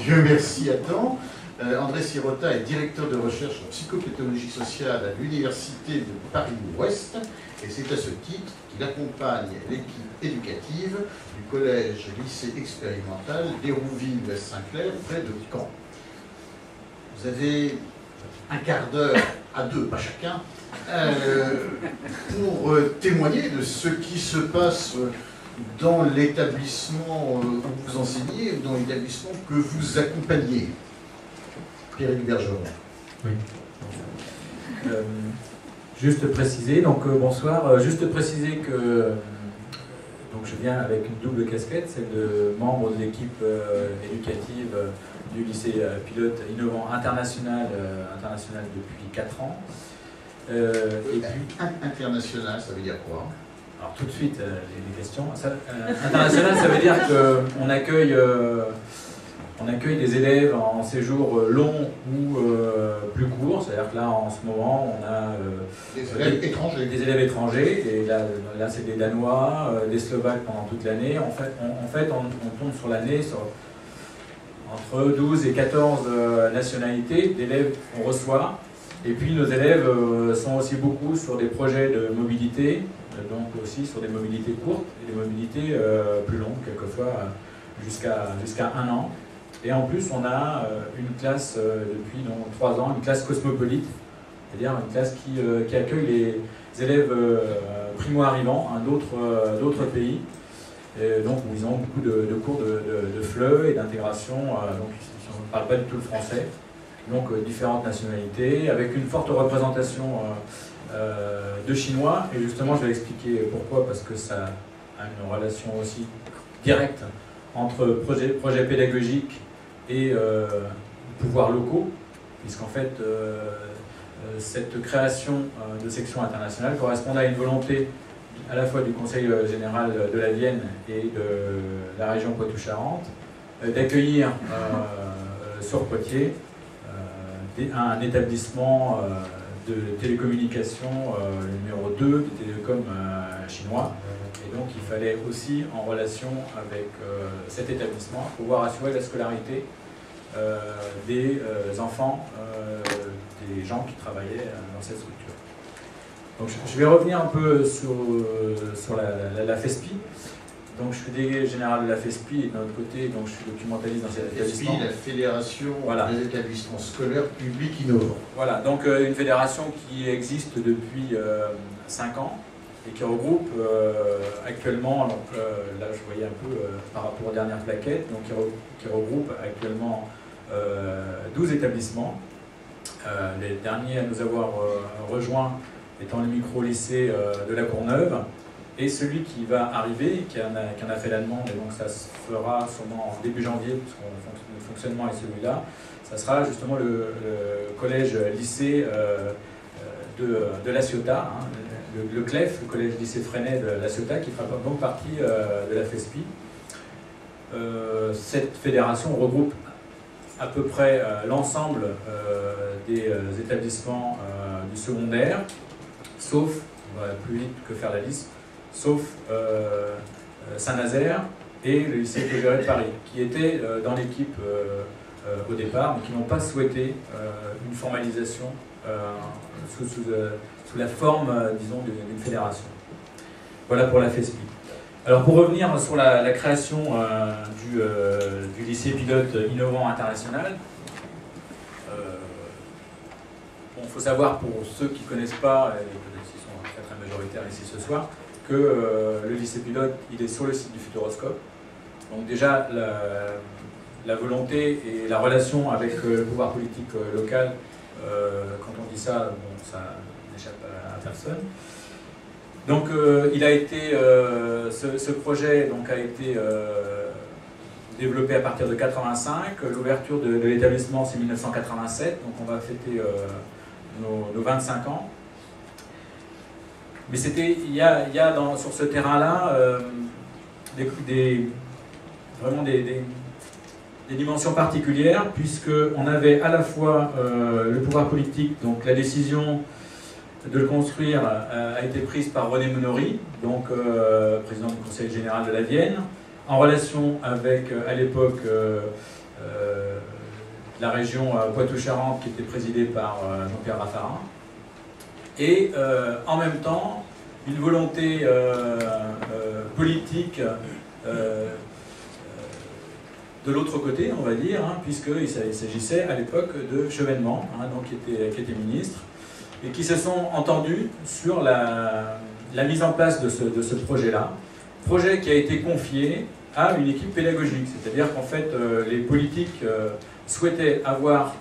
Dieu merci, à temps. André Sirota est directeur de recherche en psychopédagogie sociale à l'Université de Paris-Ouest, et c'est à ce titre qu'il accompagne l'équipe éducative du collège-lycée expérimental d'Hérouville-Saint-Clair, près de Caen. Vous avez un quart d'heure à deux, pas chacun, pour témoigner de ce qui se passe dans l'établissement où vous enseignez, ou dans l'établissement que vous accompagnez. Pierrick Bergeron. Oui. Juste préciser, donc bonsoir, juste préciser que Donc je viens avec une double casquette, celle de membre de l'équipe éducative du lycée pilote innovant international depuis 4 ans. Et puis, international, ça veut dire quoi? Alors tout de suite, les questions. International, ça veut dire qu'on accueille, des élèves en séjour long ou plus court. C'est-à-dire que là, en ce moment, on a des élèves étrangers. Et là c'est des Danois, des Slovaques pendant toute l'année. En fait, on tombe sur l'année entre 12 et 14 nationalités d'élèves qu'on reçoit. Et puis nos élèves sont aussi beaucoup sur des projets de mobilité, donc aussi sur des mobilités courtes et des mobilités plus longues, quelquefois jusqu'à 1 an. Et en plus, on a une classe depuis 3 ans, une classe cosmopolite, c'est-à-dire une classe qui accueille les élèves primo-arrivants d'autres pays, donc où ils ont beaucoup de cours de FLE et d'intégration, donc ils ne parlent pas du tout le français. Donc différentes nationalités, avec une forte représentation de Chinois. Et justement, je vais expliquer pourquoi, parce que ça a une relation aussi directe entre projets pédagogiques et pouvoirs locaux, puisqu'en fait, cette création de sections internationales correspond à une volonté à la fois du Conseil général de la Vienne et de la région Poitou-Charentes, d'accueillir sur Poitiers un établissement de télécommunications numéro 2 des télécoms chinois. Et donc il fallait aussi, en relation avec cet établissement, pouvoir assurer la scolarité des enfants, des gens qui travaillaient dans cette structure. Donc je vais revenir un peu sur la FESPI. Donc je suis délégué général de la FESPI et d'un autre côté, donc je suis documentaliste dans cet établissement. FESPI, la Fédération des établissements scolaires publics innovants. Voilà, donc une fédération qui existe depuis 5 ans et qui regroupe actuellement, donc là je voyais un peu par rapport aux dernières plaquettes, donc qui regroupe actuellement 12 établissements. Les derniers à nous avoir rejoints étant le micro-lycée de la Courneuve. Et celui qui va arriver, qui en a fait la demande, et donc ça se fera sûrement en début janvier, puisque le fonctionnement est celui-là, ça sera justement le collège-lycée de La Ciotat, hein, le CLEF, le collège-lycée Freinet de La Ciotat, qui fera donc partie de la FESPI. Cette fédération regroupe à peu près l'ensemble des établissements du secondaire, sauf, on va plus vite que faire la liste, sauf Saint-Nazaire et le lycée Clogéret de Paris, qui étaient dans l'équipe au départ, mais qui n'ont pas souhaité une formalisation sous la forme, disons, d'une fédération. Voilà pour la FESPI. Alors pour revenir sur la création du lycée pilote innovant international, il faut savoir, pour ceux qui ne connaissent pas, et peut-être qu'ils sont très, très majoritaires ici ce soir, que le lycée pilote, il est sur le site du Futuroscope. Donc déjà, la volonté et la relation avec le pouvoir politique local, quand on dit ça, bon, ça n'échappe à personne. Donc il a été, ce projet donc, a été développé à partir de 85. L'ouverture de l'établissement, c'est 1987, donc on va fêter nos 25 ans. Mais il y a sur ce terrain-là vraiment des dimensions particulières, puisqu'on avait à la fois le pouvoir politique, donc la décision de le construire a été prise par René Monori, donc président du Conseil général de la Vienne, en relation avec, à l'époque, la région Poitou-Charentes, qui était présidée par Jean-Pierre Raffarin. Et en même temps, une volonté politique de l'autre côté, on va dire, hein, puisqu'il s'agissait à l'époque de Chevènement, hein, donc, qui était ministre, et qui se sont entendus sur la mise en place de ce projet-là, projet qui a été confié à une équipe pédagogique, c'est-à-dire qu'en fait, les politiques souhaitaient avoir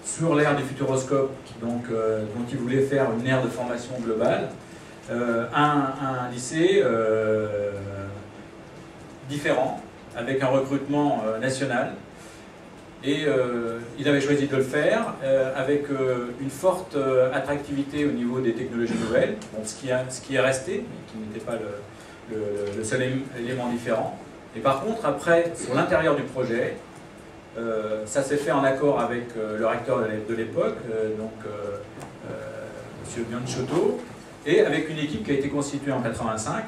sur l'ère du Futuroscope, dont ils voulaient faire une ère de formation globale, un lycée différent, avec un recrutement national. Et il avait choisi de le faire avec une forte attractivité au niveau des technologies nouvelles, bon, ce qui est resté, mais qui n'était pas le seul élément différent. Et par contre, après, sur l'intérieur du projet, ça s'est fait en accord avec le recteur de l'époque, M. Bianciotto, et avec une équipe qui a été constituée en 1985,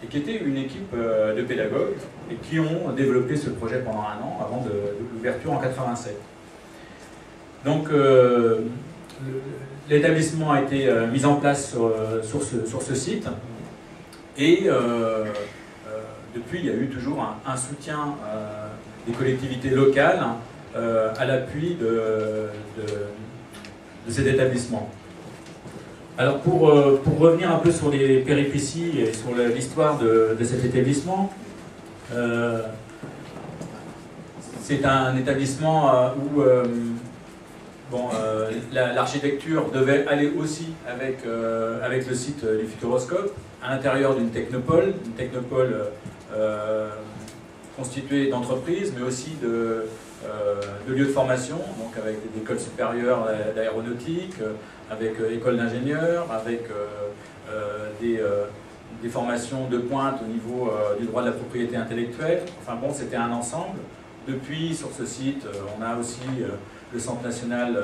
et qui était une équipe de pédagogues, et qui ont développé ce projet pendant un an, avant de l'ouverture en 1987. Donc, l'établissement a été mis en place sur ce site, et depuis, il y a eu toujours un soutien des collectivités locales à l'appui de cet établissement. Alors pour revenir un peu sur les péripéties et sur l'histoire de cet établissement, c'est un établissement où l'architecture devait aller aussi avec le site du Futuroscope, à l'intérieur d'une technopole constituée d'entreprises, mais aussi de lieux de formation, donc avec des écoles supérieures d'aéronautique, avec écoles d'ingénieurs, avec des formations de pointe au niveau du droit de la propriété intellectuelle. Enfin bon, c'était un ensemble. Depuis, sur ce site, on a aussi le Centre national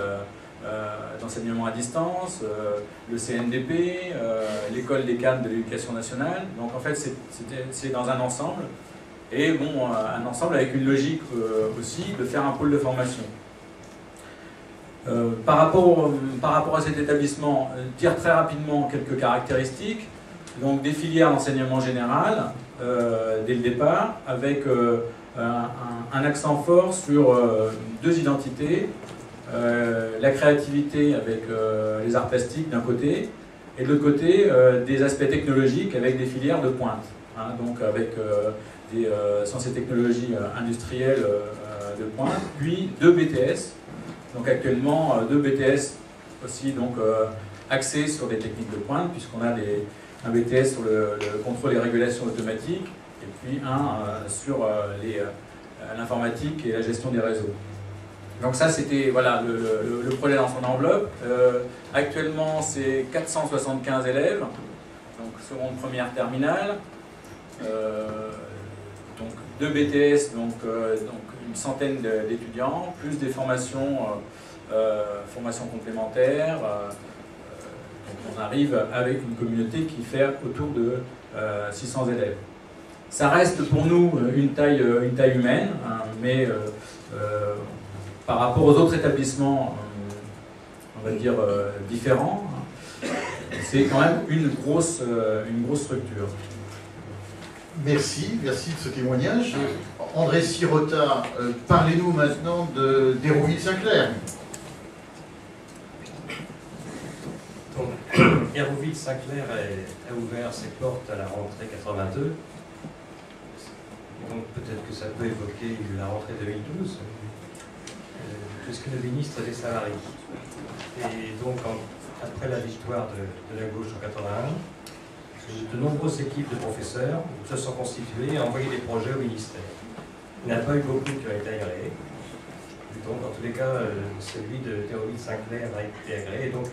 d'enseignement à distance, le CNDP, l'école des cadres de l'éducation nationale. Donc en fait, c'est dans un ensemble. Et bon, un ensemble avec une logique aussi de faire un pôle de formation. Par rapport à cet établissement, dire très rapidement quelques caractéristiques. Donc des filières d'enseignement général dès le départ, avec un accent fort sur deux identités, la créativité avec les arts plastiques d'un côté, et de l'autre côté des aspects technologiques avec des filières de pointe, hein, donc avec des sciences et technologies industrielles de pointe, puis deux BTS, donc actuellement deux BTS aussi donc axés sur des techniques de pointe, puisqu'on a un BTS sur le contrôle et régulation automatique, et puis un sur l'informatique et la gestion des réseaux. Donc ça, c'était voilà, le projet dans son enveloppe. Actuellement, c'est 475 élèves, donc seconde, première, terminale. Donc 2 BTS, donc une centaine d'étudiants, plus des formations complémentaires. Donc on arrive avec une communauté qui fait autour de 600 élèves. Ça reste pour nous une taille humaine, hein, mais par rapport aux autres établissements, on va dire différents, c'est quand même une grosse structure. Merci de ce témoignage. André Sirota, parlez-nous maintenant d'Hérouville-Saint-Clair. Donc, Hérouville-Saint-Clair a ouvert ses portes à la rentrée 82. Donc peut-être que ça peut évoquer la rentrée 2012, puisque le ministre des salariés. Et donc après la victoire de la gauche en 81, de nombreuses équipes de professeurs se sont constituées et ont envoyé des projets au ministère. Il n'y en a pas eu beaucoup qui ont été agréés. Donc, en tous les cas, celui de Hérouville-Saint-Clair a été agréé. Et donc,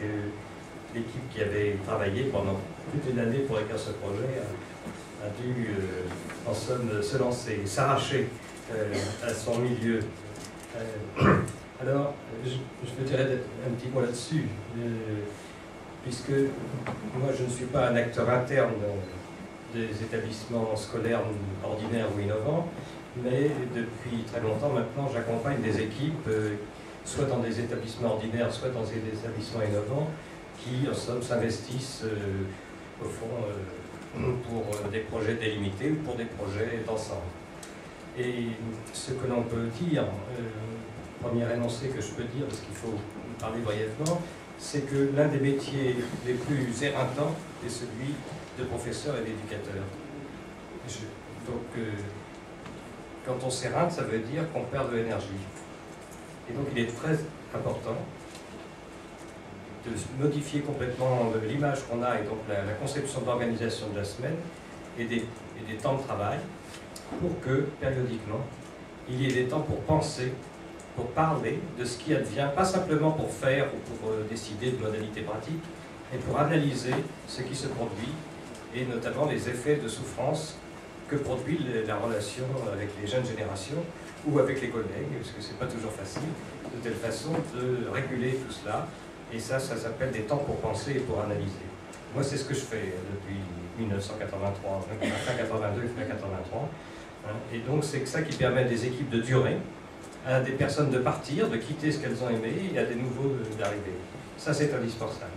l'équipe qui avait travaillé pendant toute une année pour écrire ce projet a dû, en somme, se lancer, s'arracher à son milieu. Alors, je me dirais un petit mot là-dessus. Puisque moi je ne suis pas un acteur interne des établissements scolaires ordinaires ou innovants, mais depuis très longtemps maintenant j'accompagne des équipes, soit dans des établissements ordinaires, soit dans des établissements innovants, qui en somme s'investissent au fond pour des projets délimités ou pour des projets d'ensemble. Et ce que l'on peut dire, premier énoncé que je peux dire, parce qu'il faut parler brièvement, c'est que l'un des métiers les plus éreintants est celui de professeur et d'éducateur. Donc, quand on s'éreinte, ça veut dire qu'on perd de l'énergie. Et donc, il est très important de modifier complètement l'image qu'on a et donc la conception d'organisation de la semaine et des temps de travail pour que, périodiquement, il y ait des temps pour penser, pour parler de ce qui advient, pas simplement pour faire ou pour décider de modalités pratiques, mais pour analyser ce qui se produit et notamment les effets de souffrance que produit la relation avec les jeunes générations ou avec les collègues, parce que c'est pas toujours facile, de telle façon de réguler tout cela. Et ça s'appelle des temps pour penser et pour analyser. Moi, c'est ce que je fais depuis 1983, fin 82, fin 83. Et donc, c'est ça qui permet à des équipes de durer, à des personnes de partir, de quitter ce qu'elles ont aimé, et à des nouveaux d'arriver. Ça, c'est indispensable.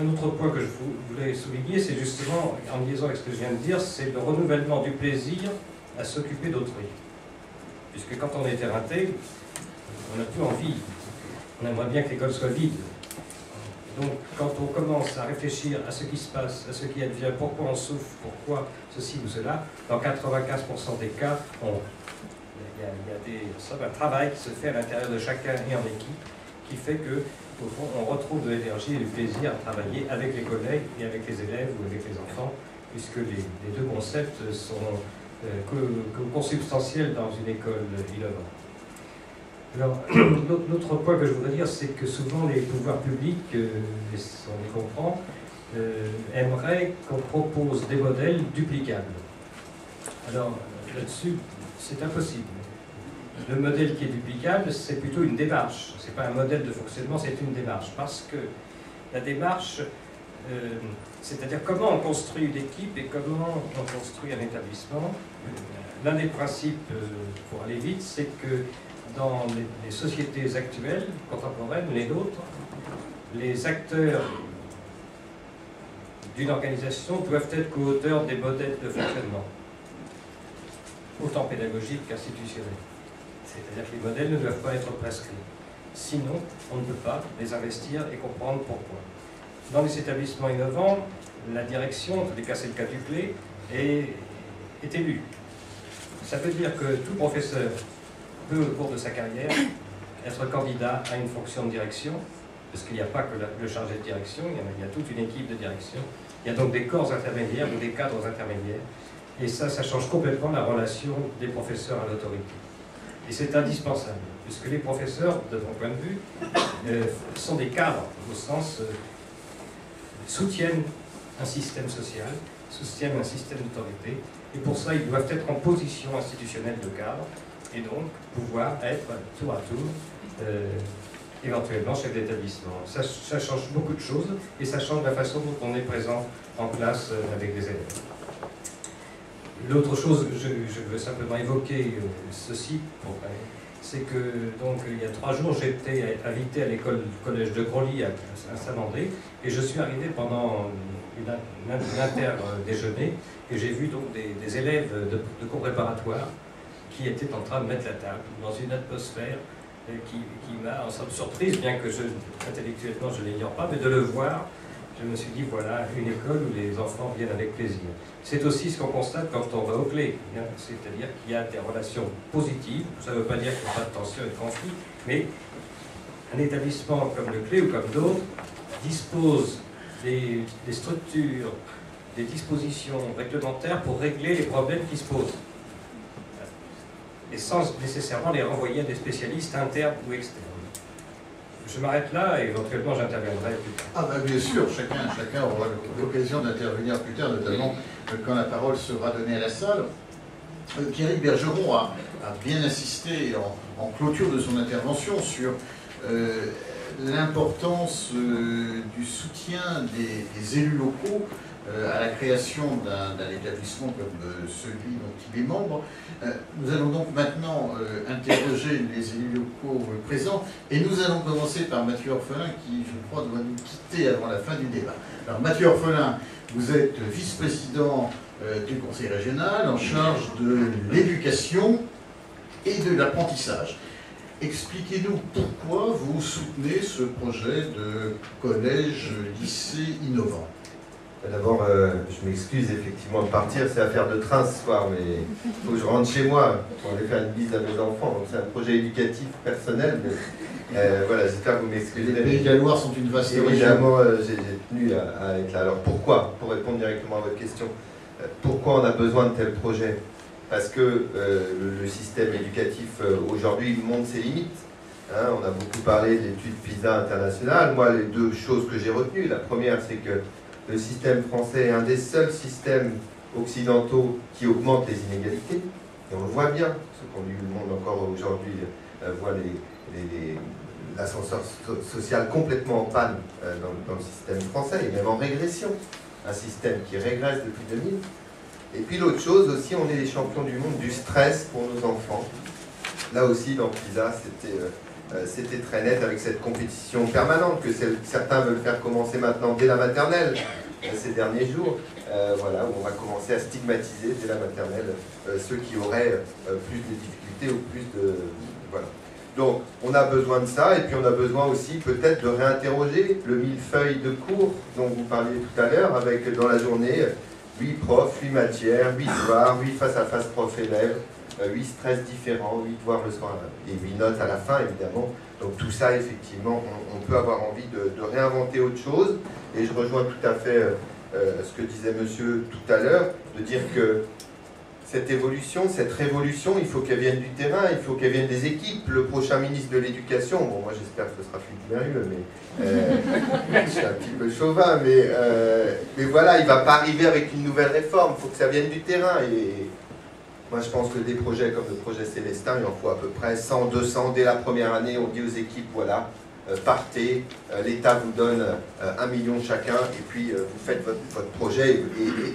Un autre point que je voulais souligner, c'est justement, en liaison avec ce que je viens de dire, c'est le renouvellement du plaisir à s'occuper d'autrui. Puisque quand on est éreinté, on n'a plus envie. On aimerait bien que l'école soit vide. Donc, quand on commence à réfléchir à ce qui se passe, à ce qui advient, pourquoi on souffre, pourquoi ceci ou cela, dans 95% des cas, il y a un travail qui se fait à l'intérieur de chacun et en équipe, qui fait que, au fond, on retrouve de l'énergie et du plaisir à travailler avec les collègues et avec les élèves ou avec les enfants, puisque les deux concepts sont consubstantiels dans une école innovante. Alors, l'autre point que je voudrais dire, c'est que souvent les pouvoirs publics, on les comprend, aimeraient qu'on propose des modèles duplicables. Alors, là-dessus, c'est impossible. Le modèle qui est duplicable, c'est plutôt une démarche. Ce n'est pas un modèle de fonctionnement, c'est une démarche. Parce que la démarche, c'est-à-dire comment on construit une équipe et comment on construit un établissement, l'un des principes, pour aller vite, c'est que dans les sociétés actuelles, contemporaines, les nôtres, les acteurs d'une organisation doivent être co-auteurs des modèles de fonctionnement, autant pédagogiques qu'institutionnels. C'est-à-dire que les modèles ne doivent pas être prescrits. Sinon, on ne peut pas les investir et comprendre pourquoi. Dans les établissements innovants, la direction, en tous les cas c'est le cas du CLE, est élue. Ça veut dire que tout professeur peut, au cours de sa carrière, être candidat à une fonction de direction, parce qu'il n'y a pas que le chargé de direction, il y a toute une équipe de direction. Il y a donc des corps intermédiaires ou des cadres intermédiaires. Et ça change complètement la relation des professeurs à l'autorité. Et c'est indispensable, puisque les professeurs, de mon point de vue, sont des cadres, au sens soutiennent un système social, soutiennent un système d'autorité, et pour ça, ils doivent être en position institutionnelle de cadre, et donc pouvoir être tour à tour, éventuellement chef d'établissement. Ça change beaucoup de choses, et ça change la façon dont on est présent en classe avec les élèves. L'autre chose, je veux simplement évoquer ceci, c'est que donc il y a 3 jours, j'ai été invité à l'école collège de Grosly à Saint-Mandé, et je suis arrivé pendant un inter-déjeuner, et j'ai vu donc des élèves de cours préparatoires qui étaient en train de mettre la table dans une atmosphère qui m'a en somme surprise, bien que intellectuellement je ne l'ignore pas, mais de le voir, je me suis dit voilà une école où les enfants viennent avec plaisir. C'est aussi ce qu'on constate quand on va au CLE, c'est-à-dire qu'il y a des relations positives, ça ne veut pas dire qu'il n'y a pas de tension et de conflit, mais un établissement comme le CLE ou comme d'autres dispose des structures, des dispositions réglementaires pour régler les problèmes qui se posent. Et sans nécessairement les renvoyer à des spécialistes internes ou externes. Je m'arrête là et éventuellement j'interviendrai plus tard. Ah ben bien sûr, chacun aura l'occasion d'intervenir plus tard, notamment quand la parole sera donnée à la salle. Thierry Bergeron a bien insisté en clôture de son intervention sur l'importance du soutien des élus locaux à la création d'un établissement comme celui dont il est membre. Nous allons donc maintenant interroger les élus locaux présents, et nous allons commencer par Mathieu Orphelin qui, je crois, doit nous quitter avant la fin du débat. Alors Mathieu Orphelin, vous êtes vice-président du conseil régional en charge de l'éducation et de l'apprentissage. Expliquez-nous pourquoi vous soutenez ce projet de collège-lycée innovant. D'abord, je m'excuse effectivement de partir, c'est affaire de train ce soir, mais il faut que je rentre chez moi pour aller faire une bise à mes enfants. C'est un projet éducatif personnel, mais voilà, j'espère que vous m'excuserez. Les Pays de la Loire sont une vaste région. Évidemment, j'ai tenu à être là. Alors pourquoi? Pour répondre directement à votre question, pourquoi on a besoin de tels projets? Parce que le système éducatif aujourd'hui montre ses limites. Hein, on a beaucoup parlé de l'étude PISA internationale. Moi, les deux choses que j'ai retenues, la première, c'est que le système français est un des seuls systèmes occidentaux qui augmente les inégalités. Et on le voit bien, ceux qui ont lu le monde encore aujourd'hui voient l'ascenseur social complètement en panne dans le système français, et même en régression. Un système qui régresse depuis 2000. Et puis l'autre chose aussi, on est les champions du monde du stress pour nos enfants. Là aussi, dans PISA, c'était très net avec cette compétition permanente que certains veulent faire commencer maintenant dès la maternelle, ces derniers jours, voilà, où on va commencer à stigmatiser dès la maternelle ceux qui auraient plus de difficultés ou plus de... Voilà. Donc, on a besoin de ça, et puis on a besoin aussi peut-être de réinterroger le millefeuille de cours dont vous parliez tout à l'heure, avec dans la journée 8 profs, 8 matières, 8 devoirs, 8 face-à-face prof-élève, 8 stress différents, 8 devoirs le soir, et 8 notes à la fin, évidemment. Donc tout ça, effectivement, on peut avoir envie de réinventer autre chose. Et je rejoins tout à fait ce que disait monsieur tout à l'heure, de dire que cette évolution, cette révolution, il faut qu'elle vienne du terrain, il faut qu'elle vienne des équipes. Le prochain ministre de l'Éducation, bon, moi j'espère que ce sera Philippe Mérieux, mais je suis un petit peu chauvin, mais voilà, il ne va pas arriver avec une nouvelle réforme, il faut que ça vienne du terrain. Et moi je pense que des projets comme le projet Célestin, il en faut à peu près 100, 200 dès la première année. On dit aux équipes, voilà, partez, l'État vous donne 1 million chacun, et puis vous faites votre projet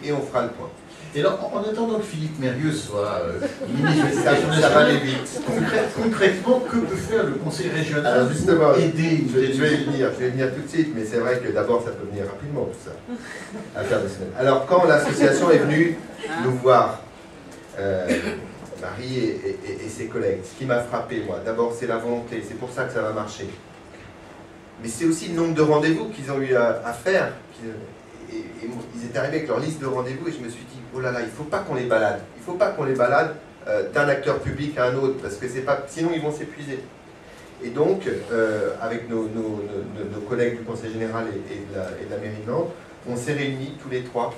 et on fera le point. Et alors, en attendant que Philippe Mérieux soit ministre de l'Éducation ça va aller nationale, vite. concrètement, que peut faire le Conseil régional Alors justement, pour aider je vais venir tout de suite, mais c'est vrai que d'abord ça peut venir rapidement tout ça, à faire des semaines. Alors quand l'association est venue nous voir, Marie et ses collègues, ce qui m'a frappé, moi, d'abord c'est la volonté, c'est pour ça que ça va marcher. Mais c'est aussi le nombre de rendez-vous qu'ils ont eu à faire. Et ils étaient arrivés avec leur liste de rendez-vous et je me suis dit, oh là là, il ne faut pas qu'on les balade. Il ne faut pas qu'on les balade d'un acteur public à un autre, parce que c'est pas, sinon ils vont s'épuiser. Et donc, avec nos collègues du Conseil général et de la mairie de Nantes, on s'est réunis tous les trois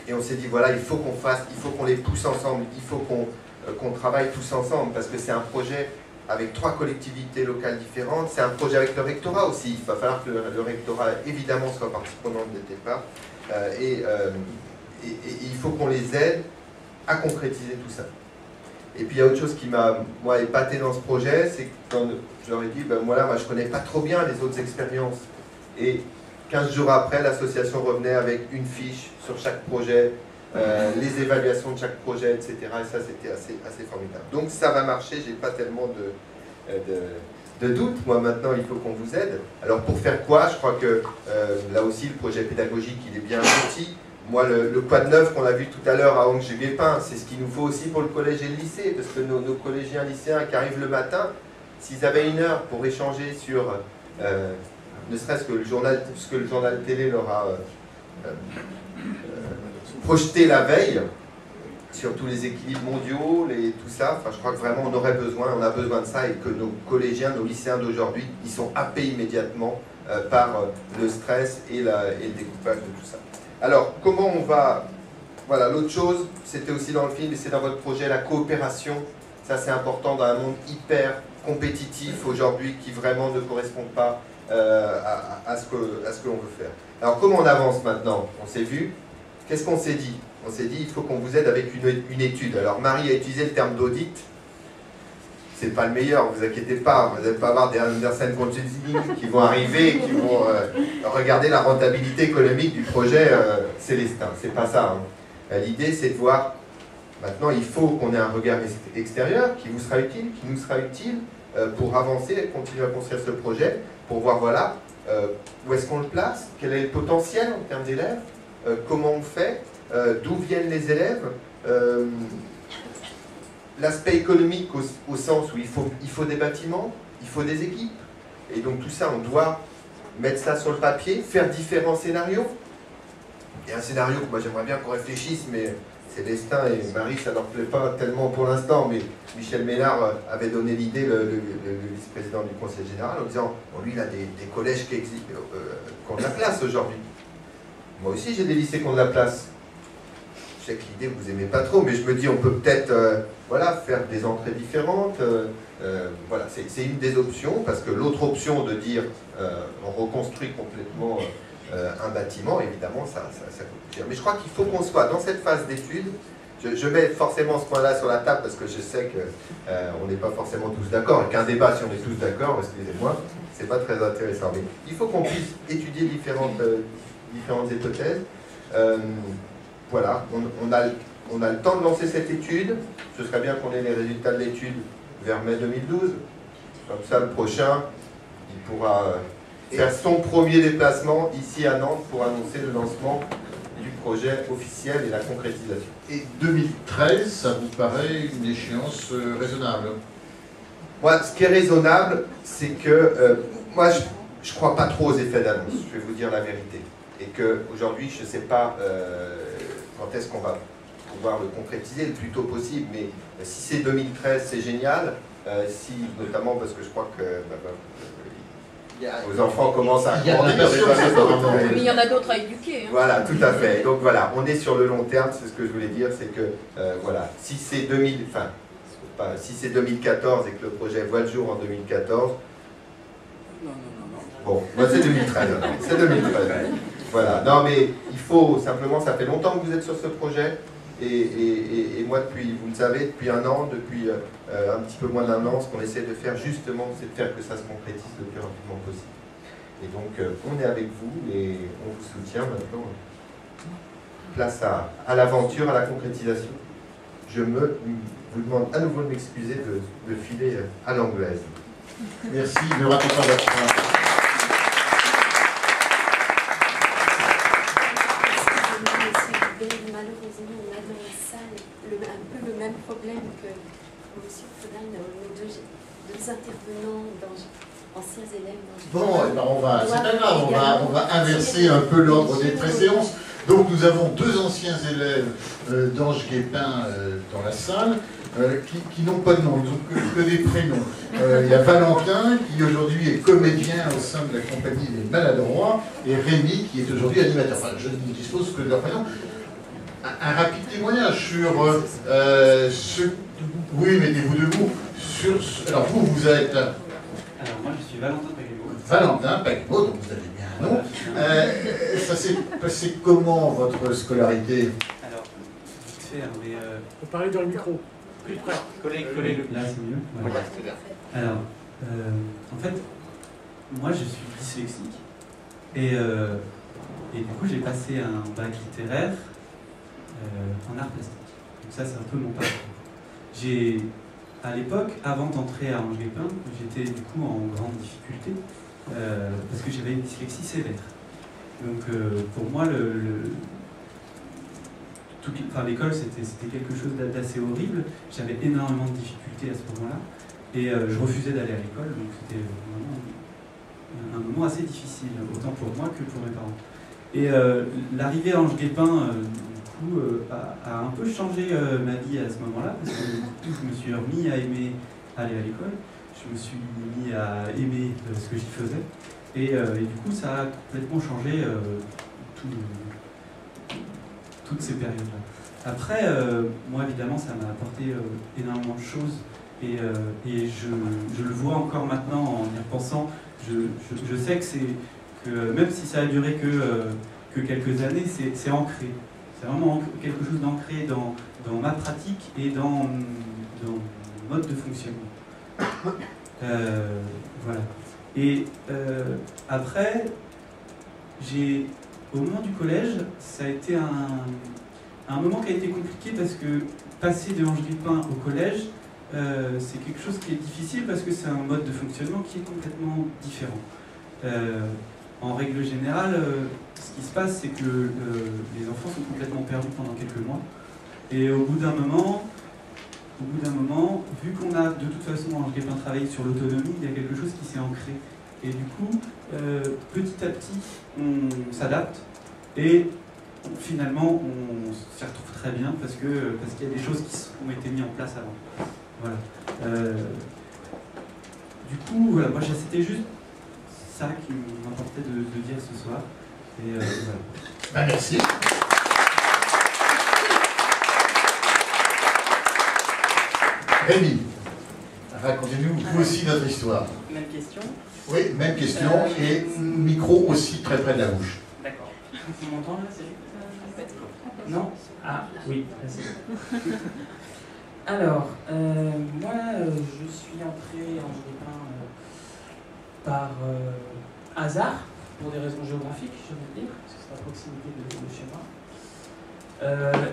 et on s'est dit, voilà, il faut qu'on fasse, il faut qu'on les pousse ensemble, il faut qu'on travaille tous ensemble, parce que c'est un projet avec 3 collectivités locales différentes, c'est un projet avec le rectorat aussi, il va falloir que le rectorat évidemment soit partie prenante dès le départ, et il faut qu'on les aide à concrétiser tout ça. Et puis il y a autre chose qui m'a, moi, épaté dans ce projet, c'est que quand je leur ai dit, ben voilà, moi je connais pas trop bien les autres expériences, et 15 jours après, l'association revenait avec une fiche sur chaque projet, les évaluations de chaque projet, etc. Et ça, c'était assez formidable. Donc ça va marcher, j'ai pas tellement de doute. Moi, maintenant, il faut qu'on vous aide. Alors pour faire quoi? Je crois que là aussi, le projet pédagogique, il est bien petit. Moi, le quad neuf qu'on a vu tout à l'heure à Ange-Guépin, c'est ce qu'il nous faut aussi pour le collège et le lycée, parce que nos collégiens lycéens qui arrivent le matin, s'ils avaient 1 heure pour échanger sur ne serait-ce que ce que le journal télé leur a projeté la veille, sur tous les équilibres mondiaux, tout ça, enfin, je crois que vraiment on a besoin de ça, et que nos collégiens, nos lycéens d'aujourd'hui, ils sont happés immédiatement par le stress et le découpage de tout ça. Alors, comment on va... Voilà, l'autre chose, c'était aussi dans le film, et c'est dans votre projet, la coopération. Ça, c'est important dans un monde hyper compétitif aujourd'hui, qui vraiment ne correspond pas à ce que l'on veut faire. Alors, comment on avance maintenant? On s'est vu. Qu'est-ce qu'on s'est dit? On s'est dit, il faut qu'on vous aide avec une étude. Alors, Marie a utilisé le terme d'audit. C'est pas le meilleur, ne vous inquiétez pas. Vous n'allez pas avoir des Andersen Consulting qui vont arriver et qui vont regarder la rentabilité économique du projet Célestin. C'est pas ça. Hein. L'idée, c'est de voir, maintenant, il faut qu'on ait un regard extérieur qui vous sera utile, qui nous sera utile pour avancer et continuer à construire ce projet, pour voir, voilà, où est-ce qu'on le place, quel est le potentiel en termes d'élèves, comment on fait, d'où viennent les élèves, l'aspect économique au sens où il faut des bâtiments, il faut des équipes. Et donc tout ça, on doit mettre ça sur le papier, faire différents scénarios. Il y a un scénario que moi j'aimerais bien qu'on réfléchisse, mais Célestin et Marie, ça ne leur plaît pas tellement pour l'instant, mais Michel Ménard avait donné l'idée, le vice-président du Conseil général, en disant, bon, lui, il a des collèges qui ont de la place aujourd'hui. Moi aussi, j'ai des lycées qui ont de la place. Je sais que l'idée, vous n'aimez pas trop, mais je me dis, on peut peut-être voilà, faire des entrées différentes. Voilà, c'est une des options, parce que l'autre option de dire, on reconstruit complètement un bâtiment, évidemment, ça coûte cher. Mais je crois qu'il faut qu'on soit dans cette phase d'étude. Je mets forcément ce point-là sur la table parce que je sais qu'on n'est pas forcément tous d'accord, et qu'un débat, si on est tous d'accord, excusez-moi, c'est pas très intéressant. Mais il faut qu'on puisse étudier différentes hypothèses. Voilà, on a le temps de lancer cette étude. Ce serait bien qu'on ait les résultats de l'étude vers mai 2012. Comme ça, le prochain, il pourra faire son premier déplacement ici à Nantes pour annoncer le lancement du projet officiel et la concrétisation. Et 2013, ça vous paraît une échéance raisonnable? Moi, ce qui est raisonnable, c'est que moi, je ne crois pas trop aux effets d'annonce, je vais vous dire la vérité. Et qu'aujourd'hui, je ne sais pas quand est-ce qu'on va pouvoir le concrétiser le plus tôt possible, mais si c'est 2013, c'est génial, si, notamment parce que je crois que vos enfants commencent à grandir. Mais il y en a d'autres à éduquer. Hein. Voilà, tout à fait. Donc voilà, on est sur le long terme, c'est ce que je voulais dire, c'est que voilà, si c'est 2014 et que le projet voit le jour en 2014, bon, moi c'est 2013, c'est 2013. Voilà, non mais il faut simplement, ça fait longtemps que vous êtes sur ce projet, et moi depuis, vous le savez, depuis un an, depuis un petit peu moins d'un an, ce qu'on essaie de faire justement, c'est de faire que ça se concrétise le plus rapidement possible. Et donc on est avec vous et on vous soutient maintenant. Place à l'aventure, à la concrétisation. Je vous demande à nouveau de m'excuser de filer à l'anglaise. Merci, ne ratez pas votre point. Malheureusement, on a dans la salle un peu le même problème que M. Faudin, nos deux intervenants, anciens élèves. Bon, eh ben c'est pas grave, on va inverser un peu l'ordre des préséances. Donc nous avons deux anciens élèves d'Ange Guépin dans la salle qui n'ont pas de nom, ils n'ont que des prénoms. Il y a Valentin qui aujourd'hui est comédien au sein de la compagnie des Maladroits et Rémi qui est aujourd'hui animateur. Enfin, je ne dispose que de leur prénom. Un rapide témoignage sur oui, mettez-vous debout. Alors vous êtes... Alors moi je suis Valentin Paguebot. Valentin Paguebot, donc vous avez bien un nom. Ça s'est passé comment votre scolarité? Alors, vite fait, mais... Faut parler dans le micro. Plus près. Collez, là c'est mieux. Voilà. Alors, en fait, moi je suis dyslexique. Et du coup j'ai passé un bac littéraire en art plastique. Donc ça c'est un peu mon parcours. À l'époque, avant d'entrer à Ange Guépin, j'étais du coup en grande difficulté parce que j'avais une dyslexie sévère. Donc pour moi, l'école c'était quelque chose d'assez horrible. J'avais énormément de difficultés à ce moment-là et je refusais d'aller à l'école, donc c'était vraiment un moment assez difficile, autant pour moi que pour mes parents. Et l'arrivée à Ange Guépin a un peu changé ma vie à ce moment-là, parce que je me suis remis à aimer aller à l'école, je me suis mis à aimer ce que j'y faisais, et du coup ça a complètement changé toutes ces périodes-là. Après, moi évidemment ça m'a apporté énormément de choses, et je le vois encore maintenant en y repensant. Je sais que même si ça a duré que quelques années, c'est ancré. C'est vraiment quelque chose d'ancré dans ma pratique et dans mon mode de fonctionnement. Voilà. Et après, au moment du collège, ça a été un moment qui a été compliqué parce que passer de Ange Guépin au collège, c'est quelque chose qui est difficile parce que c'est un mode de fonctionnement qui est complètement différent. En règle générale, ce qui se passe, c'est que les enfants sont complètement perdus pendant quelques mois. Et au bout d'un moment, vu qu'on a de toute façon dans Ange Guépin travaillé sur l'autonomie, il y a quelque chose qui s'est ancré. Et du coup, petit à petit, on s'adapte. Et finalement, on s'y retrouve très bien parce qu'il y a des choses qui ont été mises en place avant. Voilà. Du coup, voilà, moi c'était juste ça qui m'importait de dire ce soir. Et voilà. Ben, merci. Rémi, racontez-nous vous aussi notre histoire. Même question. Oui, même question, et micro aussi très près de la bouche. D'accord. On m'entend là, c'est non? Ah, oui, merci. Alors, moi, je suis entré en Angers par hasard, pour des raisons géographiques, je veux dire, parce que c'est à proximité de chez moi.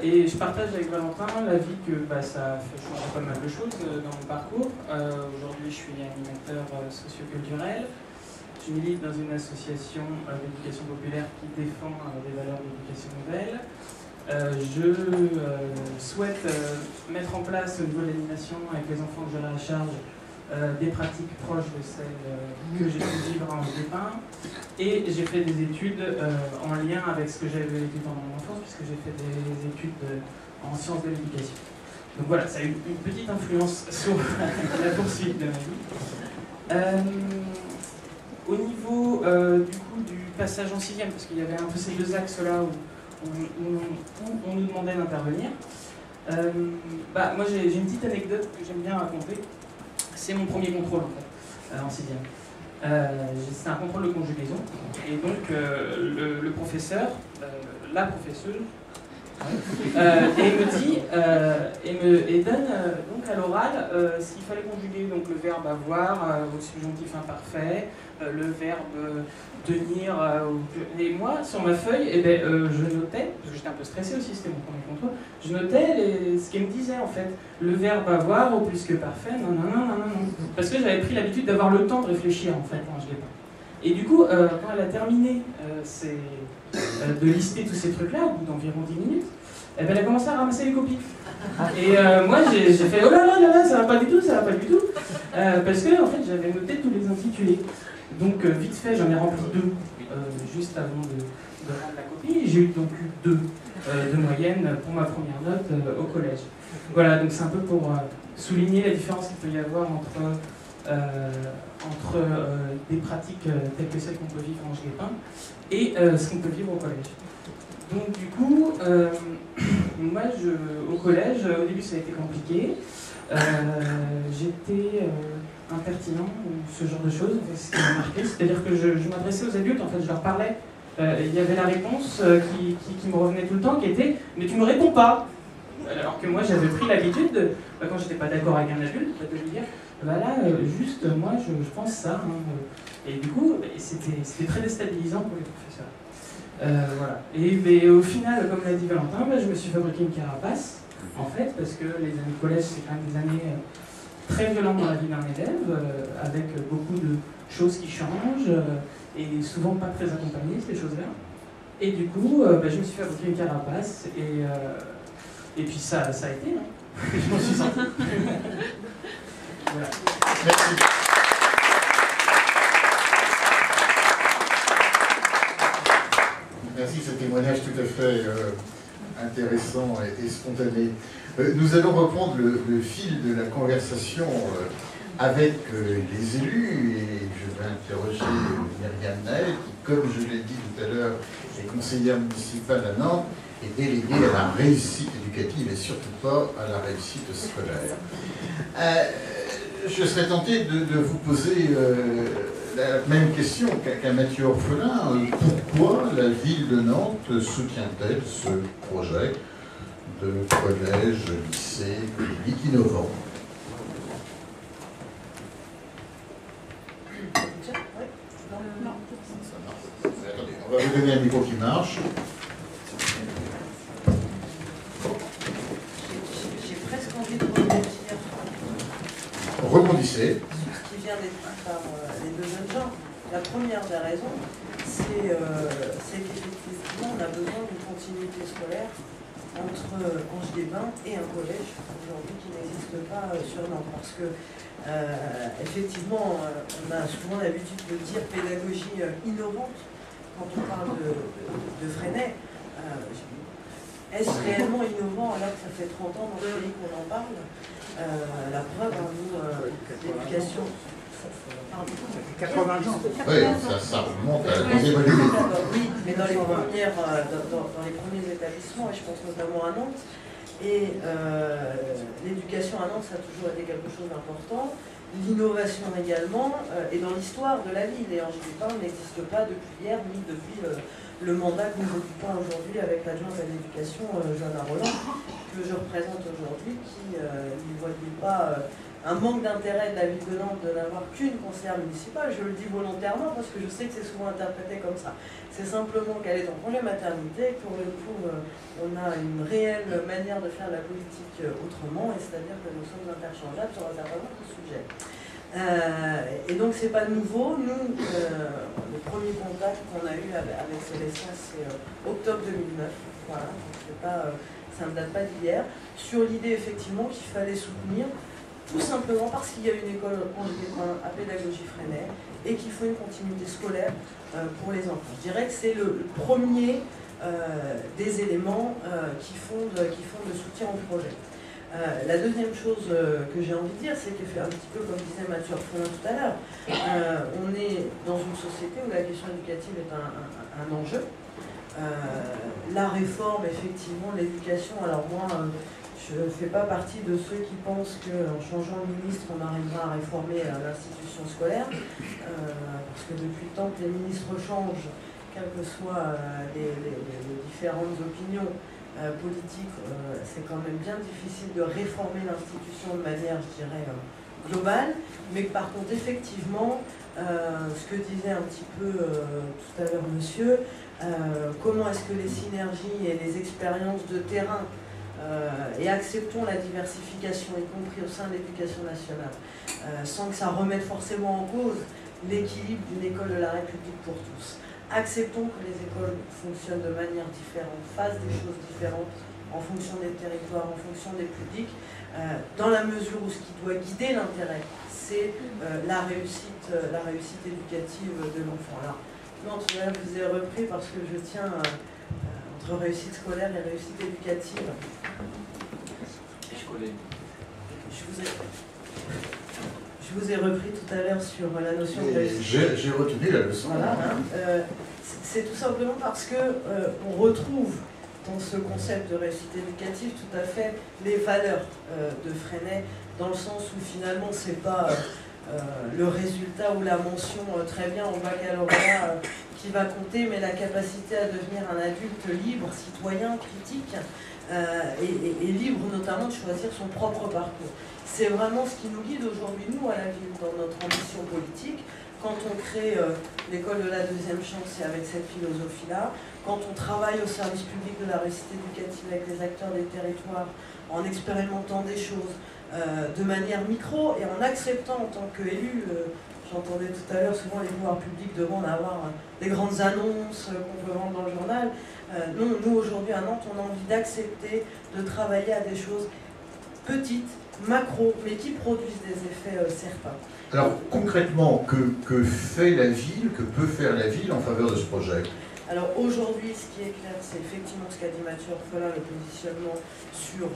Et je partage avec Valentin l'avis que ça fait changer pas mal de choses dans mon parcours. Aujourd'hui, je suis animateur socioculturel. Je milite dans une association d'éducation populaire qui défend des valeurs d'éducation nouvelle. Je souhaite mettre en place au niveau de l'animation avec les enfants que j'ai à la charge des pratiques proches de celles que j'ai pu vivre en Angers-les-Pins. Et j'ai fait des études en lien avec ce que j'avais vécu pendant mon enfance, puisque j'ai fait des études en sciences de l'éducation. Donc voilà, ça a eu une petite influence sur la poursuite de ma vie. Au niveau du coup du passage en 6e, parce qu'il y avait un peu ces deux axes-là où on nous demandait d'intervenir, moi j'ai une petite anecdote que j'aime bien raconter. C'est mon premier contrôle en fait, en 6e. C'est un contrôle de conjugaison. Et donc le professeur, la professeuse, et me dit, et donne donc à l'oral s'il fallait conjuguer donc le verbe avoir au subjonctif imparfait, le verbe tenir, et moi sur ma feuille, je notais, parce que j'étais un peu stressé aussi, c'était mon premier contrôle, je notais ce qu'elle me disait en fait, le verbe avoir au plus que parfait, non, parce que j'avais pris l'habitude d'avoir le temps de réfléchir en fait, je l'ai pas. Et du coup, quand elle a terminé de lister tous ces trucs-là, au bout d'environ 10 minutes, elle a commencé à ramasser les copies. Et moi, j'ai fait « Oh là là là là, ça va pas du tout, ça va pas du tout !» Parce que, en fait, j'avais noté tous les intitulés. Donc, vite fait, j'en ai rempli 2, juste avant de rendre la copie. J'ai donc eu 2 de moyenne pour ma première note au collège. Voilà, donc c'est un peu pour souligner la différence qu'il peut y avoir entre des pratiques telles que celles qu'on peut vivre en Angers-les-Pins et ce qu'on peut vivre au collège. Donc du coup, moi au collège, au début ça a été compliqué. J'étais impertinent ou ce genre de choses, ce qui m'a marqué. C'est-à-dire que je m'adressais aux adultes, en fait, je leur parlais. Il y avait la réponse qui me revenait tout le temps, qui était « mais tu me réponds pas !» Alors que moi j'avais pris l'habitude, quand j'étais pas d'accord avec un adulte, de lui dire là, juste, moi, je pense ça. Et du coup, c'était très déstabilisant pour les professeurs. Voilà. Et au final, comme l'a dit Valentin, je me suis fabriqué une carapace, en fait, parce que les années de collège, c'est quand même des années très violentes dans la vie d'un élève, avec beaucoup de choses qui changent, et souvent pas très accompagnées, ces choses-là. Et du coup, je me suis fabriqué une carapace, et puis ça a été, hein. Je m'en suis sorti. Voilà. Merci. Merci, ce témoignage tout à fait intéressant et spontané. Nous allons reprendre le fil de la conversation avec les élus et je vais interroger Myriam Naël qui, comme je l'ai dit tout à l'heure, est conseillère municipale à Nantes et déléguée à la réussite éducative et surtout pas à la réussite scolaire. Je serais tenté de vous poser la même question qu'à Mathieu Orphelin. Pourquoi la ville de Nantes soutient-elle ce projet de collège, lycée, public innovant? Attendez, on va vous donner un micro qui marche. J'ai presque envie de rebondir. Rebondissez. Ce qui vient d'être dit par les deux jeunes gens. La première des raisons, c'est qu'effectivement, on a besoin d'une continuité scolaire entre Angers-les-Bains et un collège, aujourd'hui, qui n'existe pas sur Nantes. Parce que, effectivement, on a souvent l'habitude de dire pédagogie innovante quand on parle de Freinet. Est-ce réellement innovant alors que ça fait 30 ans dans ce pays qu'on en parle? La preuve, nous, l'éducation... 80 ans. Oui, ça remonte à la deuxième année. Oui, mais dans les premiers établissements, et je pense notamment à Nantes, et l'éducation à Nantes, ça a toujours été quelque chose d'important. L'innovation également, et dans l'histoire de la ville, et en Angers n'existe pas depuis hier, ni depuis le mandat que nous occupons aujourd'hui avec l'adjointe à l'éducation, Johanna Roland, que je représente aujourd'hui, qui n'y voit pas un manque d'intérêt de la ville de Nantes de n'avoir qu'une conseillère municipale. Je le dis volontairement parce que je sais que c'est souvent interprété comme ça. C'est simplement qu'elle est en congé maternité, que pour le coup, on a une réelle manière de faire la politique autrement, et c'est-à-dire que nous sommes interchangeables sur un certain nombre de sujets. Et donc c'est pas nouveau. Nous, le premier contact qu'on a eu avec Célestin, c'est octobre 2009. Voilà, ça ne date pas d'hier. Sur l'idée effectivement qu'il fallait soutenir, tout simplement parce qu'il y a une école à pédagogie Freinet et qu'il faut une continuité scolaire pour les enfants. Je dirais que c'est le premier des éléments qui fondent le soutien au projet. La deuxième chose que j'ai envie de dire, c'est qu'un petit peu comme disait Mathieu Orphelin tout à l'heure, on est dans une société où la question éducative est un enjeu. La réforme, effectivement, l'éducation, alors moi, je ne fais pas partie de ceux qui pensent qu'en changeant le ministre, on arrivera à réformer l'institution scolaire, parce que depuis le temps que les ministres changent, quelles que soient les différentes opinions politiques, c'est quand même bien difficile de réformer l'institution de manière, je dirais, globale, mais que par contre, effectivement, ce que disait un petit peu tout à l'heure monsieur, comment est-ce que les synergies et les expériences de terrain et acceptons la diversification, y compris au sein de l'éducation nationale, sans que ça remette forcément en cause l'équilibre d'une école de la République pour tous. Acceptons que les écoles fonctionnent de manière différente, fassent des choses différentes en fonction des territoires, en fonction des publics, dans la mesure où ce qui doit guider l'intérêt, c'est la réussite éducative de l'enfant. Alors, non, tout à l'heure, je vous ai repris parce que je tiens... entre réussite scolaire et réussite éducative. Je vous ai repris tout à l'heure sur la notion de réussite. J'ai retenu la leçon. Voilà, c'est tout simplement parce que on retrouve dans ce concept de réussite éducative tout à fait les valeurs de Freinet, dans le sens où finalement c'est pas le résultat ou la mention très bien au baccalauréat qui va compter, mais la capacité à devenir un adulte libre, citoyen, critique, et libre notamment de choisir son propre parcours. C'est vraiment ce qui nous guide aujourd'hui, nous, à la ville, dans notre ambition politique. Quand on crée l'école de la deuxième chance, c'est avec cette philosophie-là. Quand on travaille au service public de la réussite éducative avec les acteurs des territoires, en expérimentant des choses de manière micro et en acceptant en tant qu'élu, j'entendais tout à l'heure souvent les pouvoirs publics demandent à avoir des grandes annonces qu'on peut vendre dans le journal. Nous aujourd'hui à Nantes, on a envie d'accepter de travailler à des choses petites, macro, mais qui produisent des effets certains. Alors concrètement, que fait la ville, que peut faire la ville en faveur de ce projet? Alors aujourd'hui, ce qui est clair, c'est effectivement ce qu'a dit Mathieu Orphelin, le positionnement sur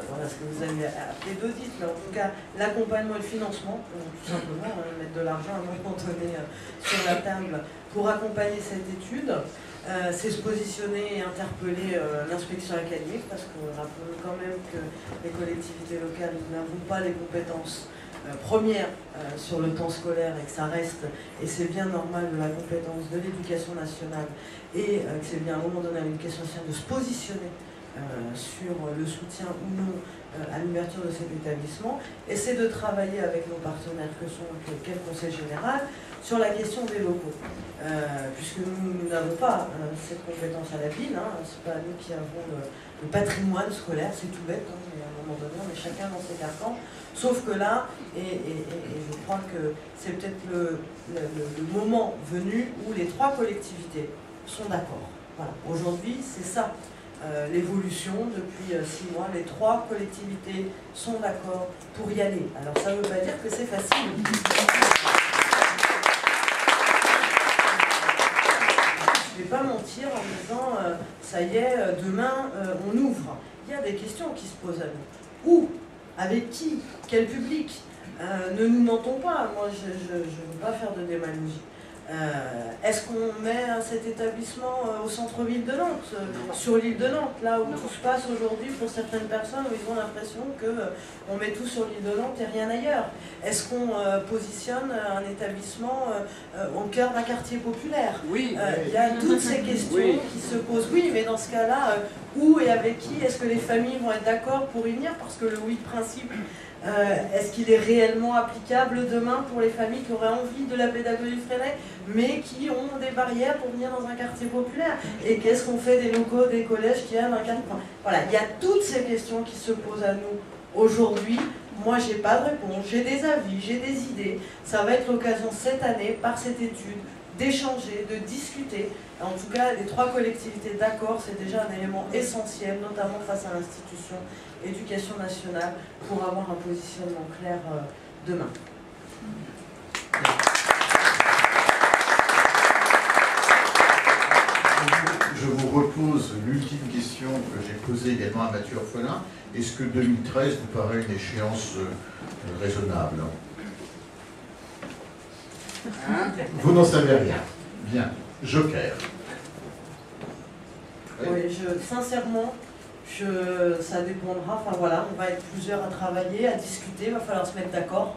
voilà, ce que vous avez appelé d'audit, mais en tout cas l'accompagnement et le financement, tout simplement, mettre de l'argent à un moment donné sur la table pour accompagner cette étude. C'est se positionner et interpeller l'inspection académique, parce que rappelons quand même que les collectivités locales n'avons pas les compétences premières sur le temps scolaire et que ça reste, et c'est bien normal, de la compétence de l'éducation nationale, et que c'est bien à un moment donné à l'éducation nationale de se positionner sur le soutien ou non à l'ouverture de cet établissement, et c'est de travailler avec nos partenaires que sont le Conseil général sur la question des locaux, puisque nous n'avons pas cette compétence à la ville, c'est pas nous qui avons le patrimoine scolaire, c'est tout bête, mais à un moment donné on est chacun dans ses carcans, sauf que là, et je crois que c'est peut-être le moment venu où les trois collectivités sont d'accord. Voilà. Aujourd'hui c'est ça. L'évolution depuis 6 mois, les 3 collectivités sont d'accord pour y aller. Alors ça ne veut pas dire que c'est facile. Je ne vais pas mentir en disant ça y est, demain, on ouvre. Il y a des questions qui se posent à nous. Où? Avec qui? Quel public? Ne nous mentons pas, moi je ne veux pas faire de démagogie. Est-ce qu'on met cet établissement au centre-ville de Nantes, sur l'île de Nantes, là où tout se passe aujourd'hui pour certaines personnes, où ils ont l'impression qu'on met tout sur l'île de Nantes et rien ailleurs? Est-ce qu'on positionne un établissement au cœur d'un quartier populaire? Oui. Il y a toutes ces questions qui se posent. Oui, mais dans ce cas-là, où et avec qui? Est-ce que les familles vont être d'accord pour y venir? Parce que le oui de principe, est-ce qu'il est réellement applicable demain pour les familles qui auraient envie de la pédagogie Freinet, mais qui ont des barrières pour venir dans un quartier populaire? Et qu'est-ce qu'on fait des locaux, des collèges qui aiment un quartier? Enfin, voilà, il y a toutes ces questions qui se posent à nous aujourd'hui. Moi, j'ai pas de réponse, j'ai des avis, j'ai des idées. Ça va être l'occasion cette année, par cette étude, d'échanger, de discuter. En tout cas, les 3 collectivités d'accord, c'est déjà un élément essentiel, notamment face à l'institution Éducation nationale, pour avoir un positionnement clair demain. Je vous repose l'ultime question que j'ai posée également à Mathieu Orphelin. Est-ce que 2013 vous paraît une échéance raisonnable? Vous n'en savez rien. Bien. Joker. Oui, sincèrement, ça dépendra. Enfin voilà, on va être plusieurs à travailler, à discuter, il va falloir se mettre d'accord.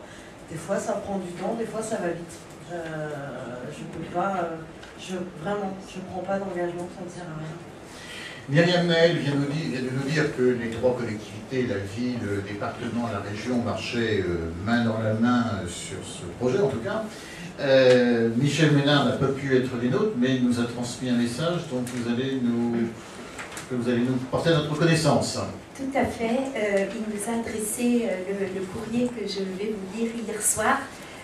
Des fois ça prend du temps, des fois ça va vite. Je peux pas, vraiment, je ne prends pas d'engagement, ça ne sert à rien. Myriam Naël vient de nous dire que les 3 collectivités, la ville, le département, la région, marchaient main dans la main sur ce projet en tout cas. Michel Ménard n'a pas pu être des nôtres, mais il nous a transmis un message dont vous allez nous porter notre connaissance. Tout à fait. Il nous a adressé le courrier que je vais vous lire hier soir,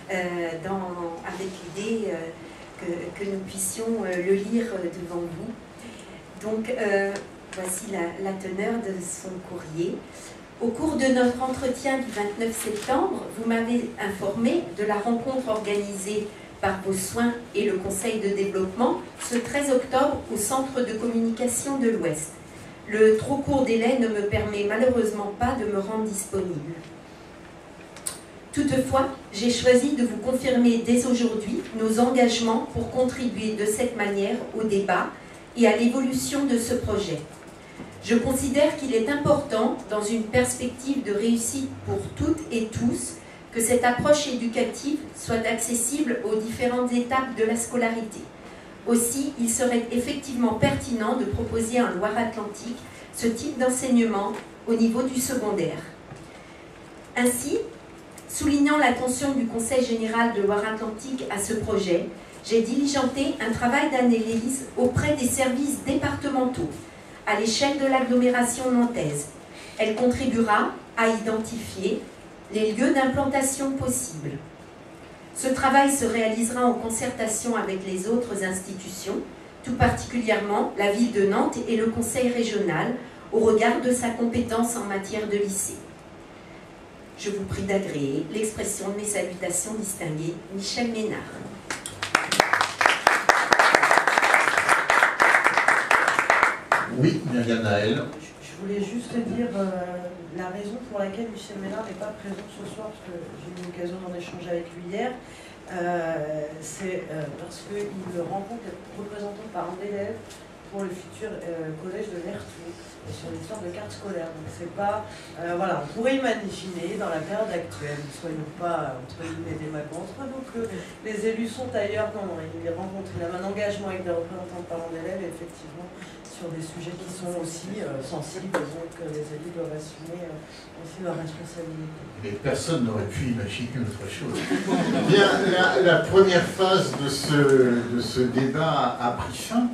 avec l'idée que nous puissions le lire devant vous. Donc, voici la teneur de son courrier. Au cours de notre entretien du 29 septembre, vous m'avez informé de la rencontre organisée par vos soins et le Conseil de développement ce 13 octobre au Centre de communication de l'Ouest. Le trop court délai ne me permet malheureusement pas de me rendre disponible. Toutefois, j'ai choisi de vous confirmer dès aujourd'hui nos engagements pour contribuer de cette manière au débat et à l'évolution de ce projet. Je considère qu'il est important, dans une perspective de réussite pour toutes et tous, que cette approche éducative soit accessible aux différentes étapes de la scolarité. Aussi, il serait effectivement pertinent de proposer en Loire-Atlantique ce type d'enseignement au niveau du secondaire. Ainsi, soulignant l'attention du Conseil général de Loire-Atlantique à ce projet, j'ai diligenté un travail d'analyse auprès des services départementaux à l'échelle de l'agglomération nantaise. Elle contribuera à identifier les lieux d'implantation possibles. Ce travail se réalisera en concertation avec les autres institutions, tout particulièrement la ville de Nantes et le conseil régional, au regard de sa compétence en matière de lycée. Je vous prie d'agréer l'expression de mes salutations distinguées, Michel Ménard. Oui, Myriam Naël. Je voulais juste dire la raison pour laquelle Michel Ménard n'est pas présent ce soir, parce que j'ai eu l'occasion d'en échanger avec lui hier, c'est parce qu'il rencontre les représentants de parents d'élèves pour le futur collège de l'Ertou, sur l'histoire de cartes scolaires. Donc c'est pas... voilà, on pourrait imaginer dans la période actuelle, ne soyons pas entre guillemets démagogues entre nous, que les élus sont ailleurs. Non, il les rencontre, il a un engagement avec des représentants de parents d'élèves, effectivement, sur des sujets qui sont aussi sensibles, donc les élus doivent assumer aussi leurs responsabilités. Mais personne n'aurait pu imaginer autre chose. Bien, la première phase de ce débat a pris fin.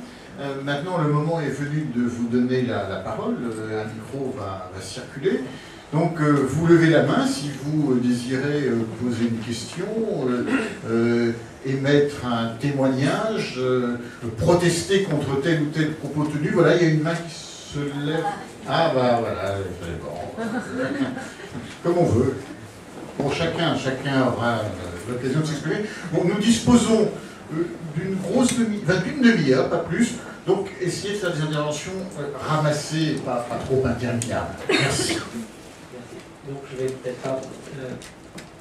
Maintenant, le moment est venu de vous donner la parole. Un micro va circuler. Donc, vous levez la main si vous désirez poser une question, émettre un témoignage, protester contre tel ou tel propos tenu. Voilà, il y a une main qui se lève. Ah, bah voilà, bon. Comme on veut. Bon, chacun aura l'occasion de s'exprimer. Bon, nous disposons d'une d'une demi-heure, pas plus. Donc, essayez de faire des interventions ramassées, pas trop interminables. Merci. Merci. Donc, je vais peut-être pas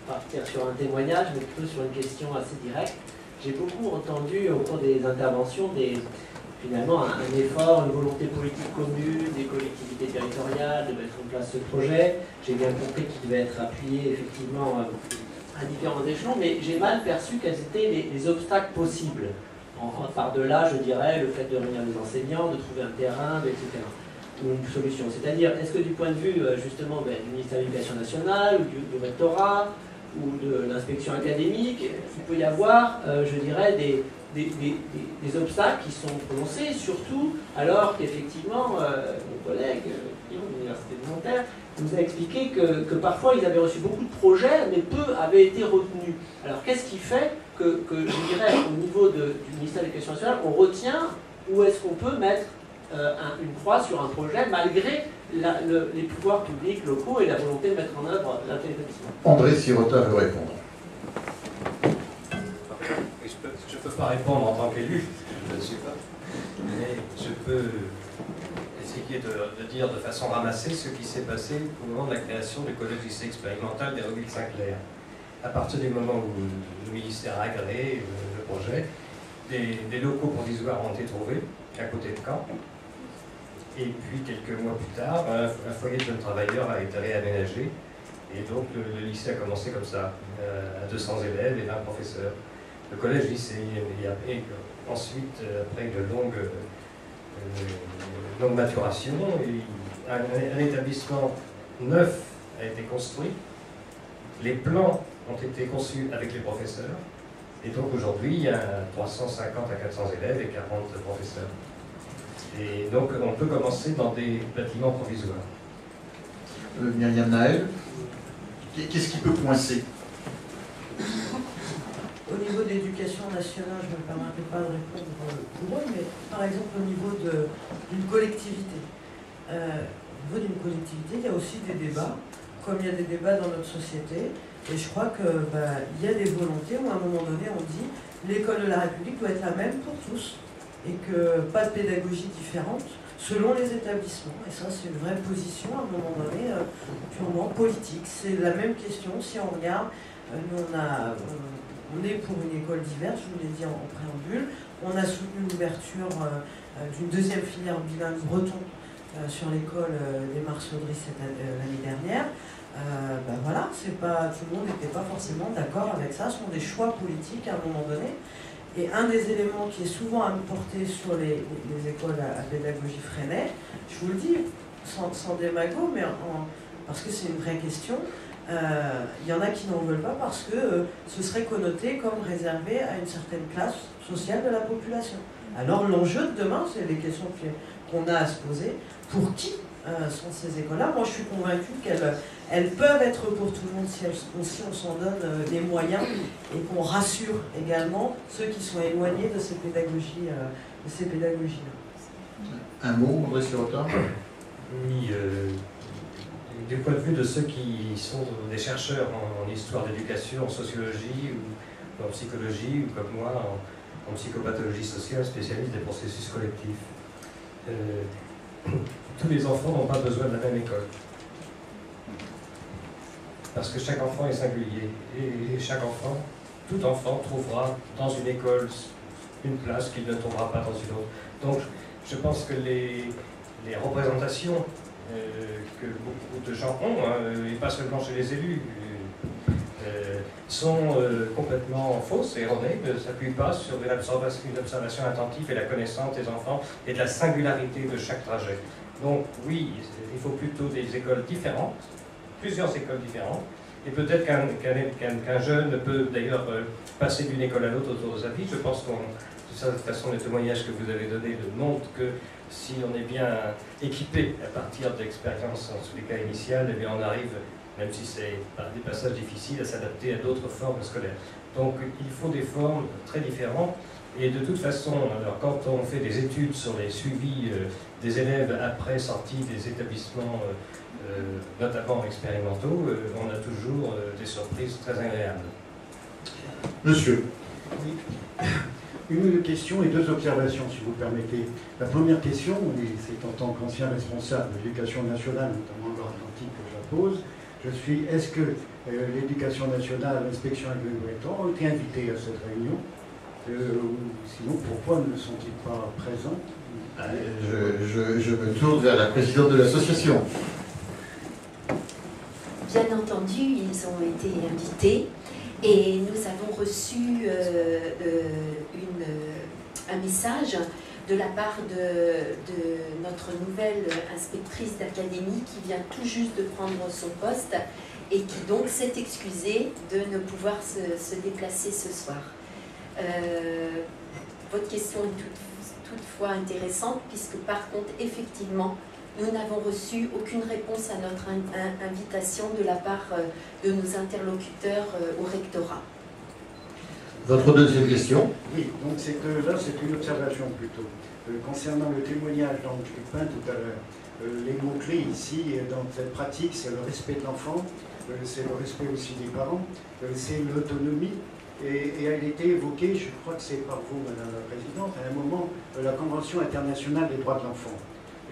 partir sur un témoignage, mais plutôt sur une question assez directe. J'ai beaucoup entendu au cours des interventions finalement un effort, une volonté politique commune des collectivités territoriales de mettre en place ce projet. J'ai bien compris qu'il devait être appuyé effectivement à différents échelons, mais j'ai mal perçu quels étaient les obstacles possibles. Par-delà, je dirais, le fait de réunir les enseignants, de trouver un terrain, etc. Ou une solution. C'est-à-dire, est-ce que du point de vue justement du ministère de l'Éducation nationale, ou du rectorat, ou de l'inspection académique, il peut y avoir, je dirais, des obstacles qui sont prononcés, surtout alors qu'effectivement, mon collègue de l'Université de Nanterre nous a expliqué que parfois ils avaient reçu beaucoup de projets, mais peu avaient été retenus. Alors qu'est-ce qui fait que je dirais, au niveau du ministère de l'Éducation nationale, on retient où est-ce qu'on peut mettre une croix sur un projet malgré les pouvoirs publics locaux et la volonté de mettre en œuvre l'intelligence? André Sirota veut répondre. Je ne peux pas répondre en tant qu'élu, je ne le suis pas, mais je peux essayer de dire de façon ramassée ce qui s'est passé au moment de la création du collège-lycée expérimental d'Hérouville-Saint-Clair. À partir du moment où le ministère a agréé le projet, des locaux provisoires ont été trouvés à côté de Caen. Et puis, quelques mois plus tard, un foyer de jeunes travailleurs a été réaménagé. Et donc, le lycée a commencé comme ça, à 200 élèves et 20 professeurs. Le collège-lycée, et ensuite, après une longue maturation, un établissement neuf a été construit. Les plans ont été conçus avec les professeurs. Et donc, aujourd'hui, il y a 350 à 400 élèves et 40 professeurs. Et donc, on peut commencer dans des bâtiments provisoires. Myriam Naël, qu'est-ce qui peut coincer? Au niveau de l'éducation nationale, je ne me permettrai pas de répondre pour eux, mais par exemple au niveau d'une collectivité. Au niveau d'une collectivité, il y a aussi des débats, comme il y a des débats dans notre société, et je crois qu'il y a des volontés où à un moment donné on dit l'école de la République doit être la même pour tous, et que pas de pédagogie différente selon les établissements. Et ça, c'est une vraie position à un moment donné purement politique. C'est la même question si on regarde, nous on est pour une école diverse, je vous l'ai dit en préambule. On a soutenu l'ouverture d'une deuxième filière bilingue breton sur l'école des Marceauderies l'année dernière. Voilà, tout le monde n'était pas forcément d'accord avec ça. Ce sont des choix politiques à un moment donné. Et un des éléments qui est souvent apporté sur les écoles à pédagogie freinée, je vous le dis, sans démago, mais parce que c'est une vraie question, il y en a qui n'en veulent pas parce que ce serait connoté comme réservé à une certaine classe sociale de la population. Alors l'enjeu de demain, c'est les questions qu'on a à se poser. Pour qui sont ces écoles-là? Moi, je suis convaincue qu'elles peuvent être pour tout le monde si on s'en donne les moyens et qu'on rassure également ceux qui sont éloignés de ces pédagogies. Un mot, André Sirota? Oui, du point de vue de ceux qui sont des chercheurs en histoire d'éducation, en sociologie ou en psychologie, ou comme moi en psychopathologie sociale, spécialiste des processus collectifs. Tous les enfants n'ont pas besoin de la même école. Parce que chaque enfant est singulier. Et chaque enfant, tout enfant trouvera dans une école une place qu'il ne trouvera pas dans une autre. Donc je pense que les représentations que beaucoup de gens ont, et pas seulement chez les élus, sont complètement fausses et erronées, ne s'appuient pas sur une observation attentive et la connaissance des enfants et de la singularité de chaque trajet. Donc oui, il faut plutôt des écoles différentes, plusieurs écoles différentes, et peut-être qu'un jeune peut d'ailleurs passer d'une école à l'autre autour de sa vie. Je pense que de toute façon, les témoignages que vous avez donnés montrent que si on est bien équipé à partir d'expériences, en tous les cas initiales, eh bien on arrive, même si c'est par des passages difficiles, à s'adapter à d'autres formes scolaires. Donc il faut des formes très différentes. Et de toute façon, alors, quand on fait des études sur les suivis des élèves après sortie des établissements, notamment expérimentaux, on a toujours des surprises très agréables. Monsieur. Oui. Une question et deux observations, si vous permettez. La première question, et c'est en tant qu'ancien responsable de l'éducation nationale, notamment en Loire-Atlantique, que je la pose, est-ce que l'éducation nationale, l'inspection et le directeur ont été invités à cette réunion? Sinon, pourquoi ne sont-ils pas présents? Je me tourne vers la présidente de l'association. Bien entendu, ils ont été invités et nous avons reçu un message de la part de notre nouvelle inspectrice d'académie qui vient tout juste de prendre son poste et qui donc s'est excusée de ne pouvoir se déplacer ce soir. Votre question est toutefois intéressante puisque par contre, effectivement, nous n'avons reçu aucune réponse à notre invitation de la part de nos interlocuteurs au rectorat. Votre deuxième question? Oui, donc là c'est une observation plutôt. Concernant le témoignage d'Ange Lupin tout à l'heure, les mots-clés ici dans cette pratique, c'est le respect de l'enfant, c'est le respect aussi des parents, c'est l'autonomie. Et elle était évoquée, je crois que c'est par vous, Madame la Présidente, à un moment, la Convention internationale des droits de l'enfant.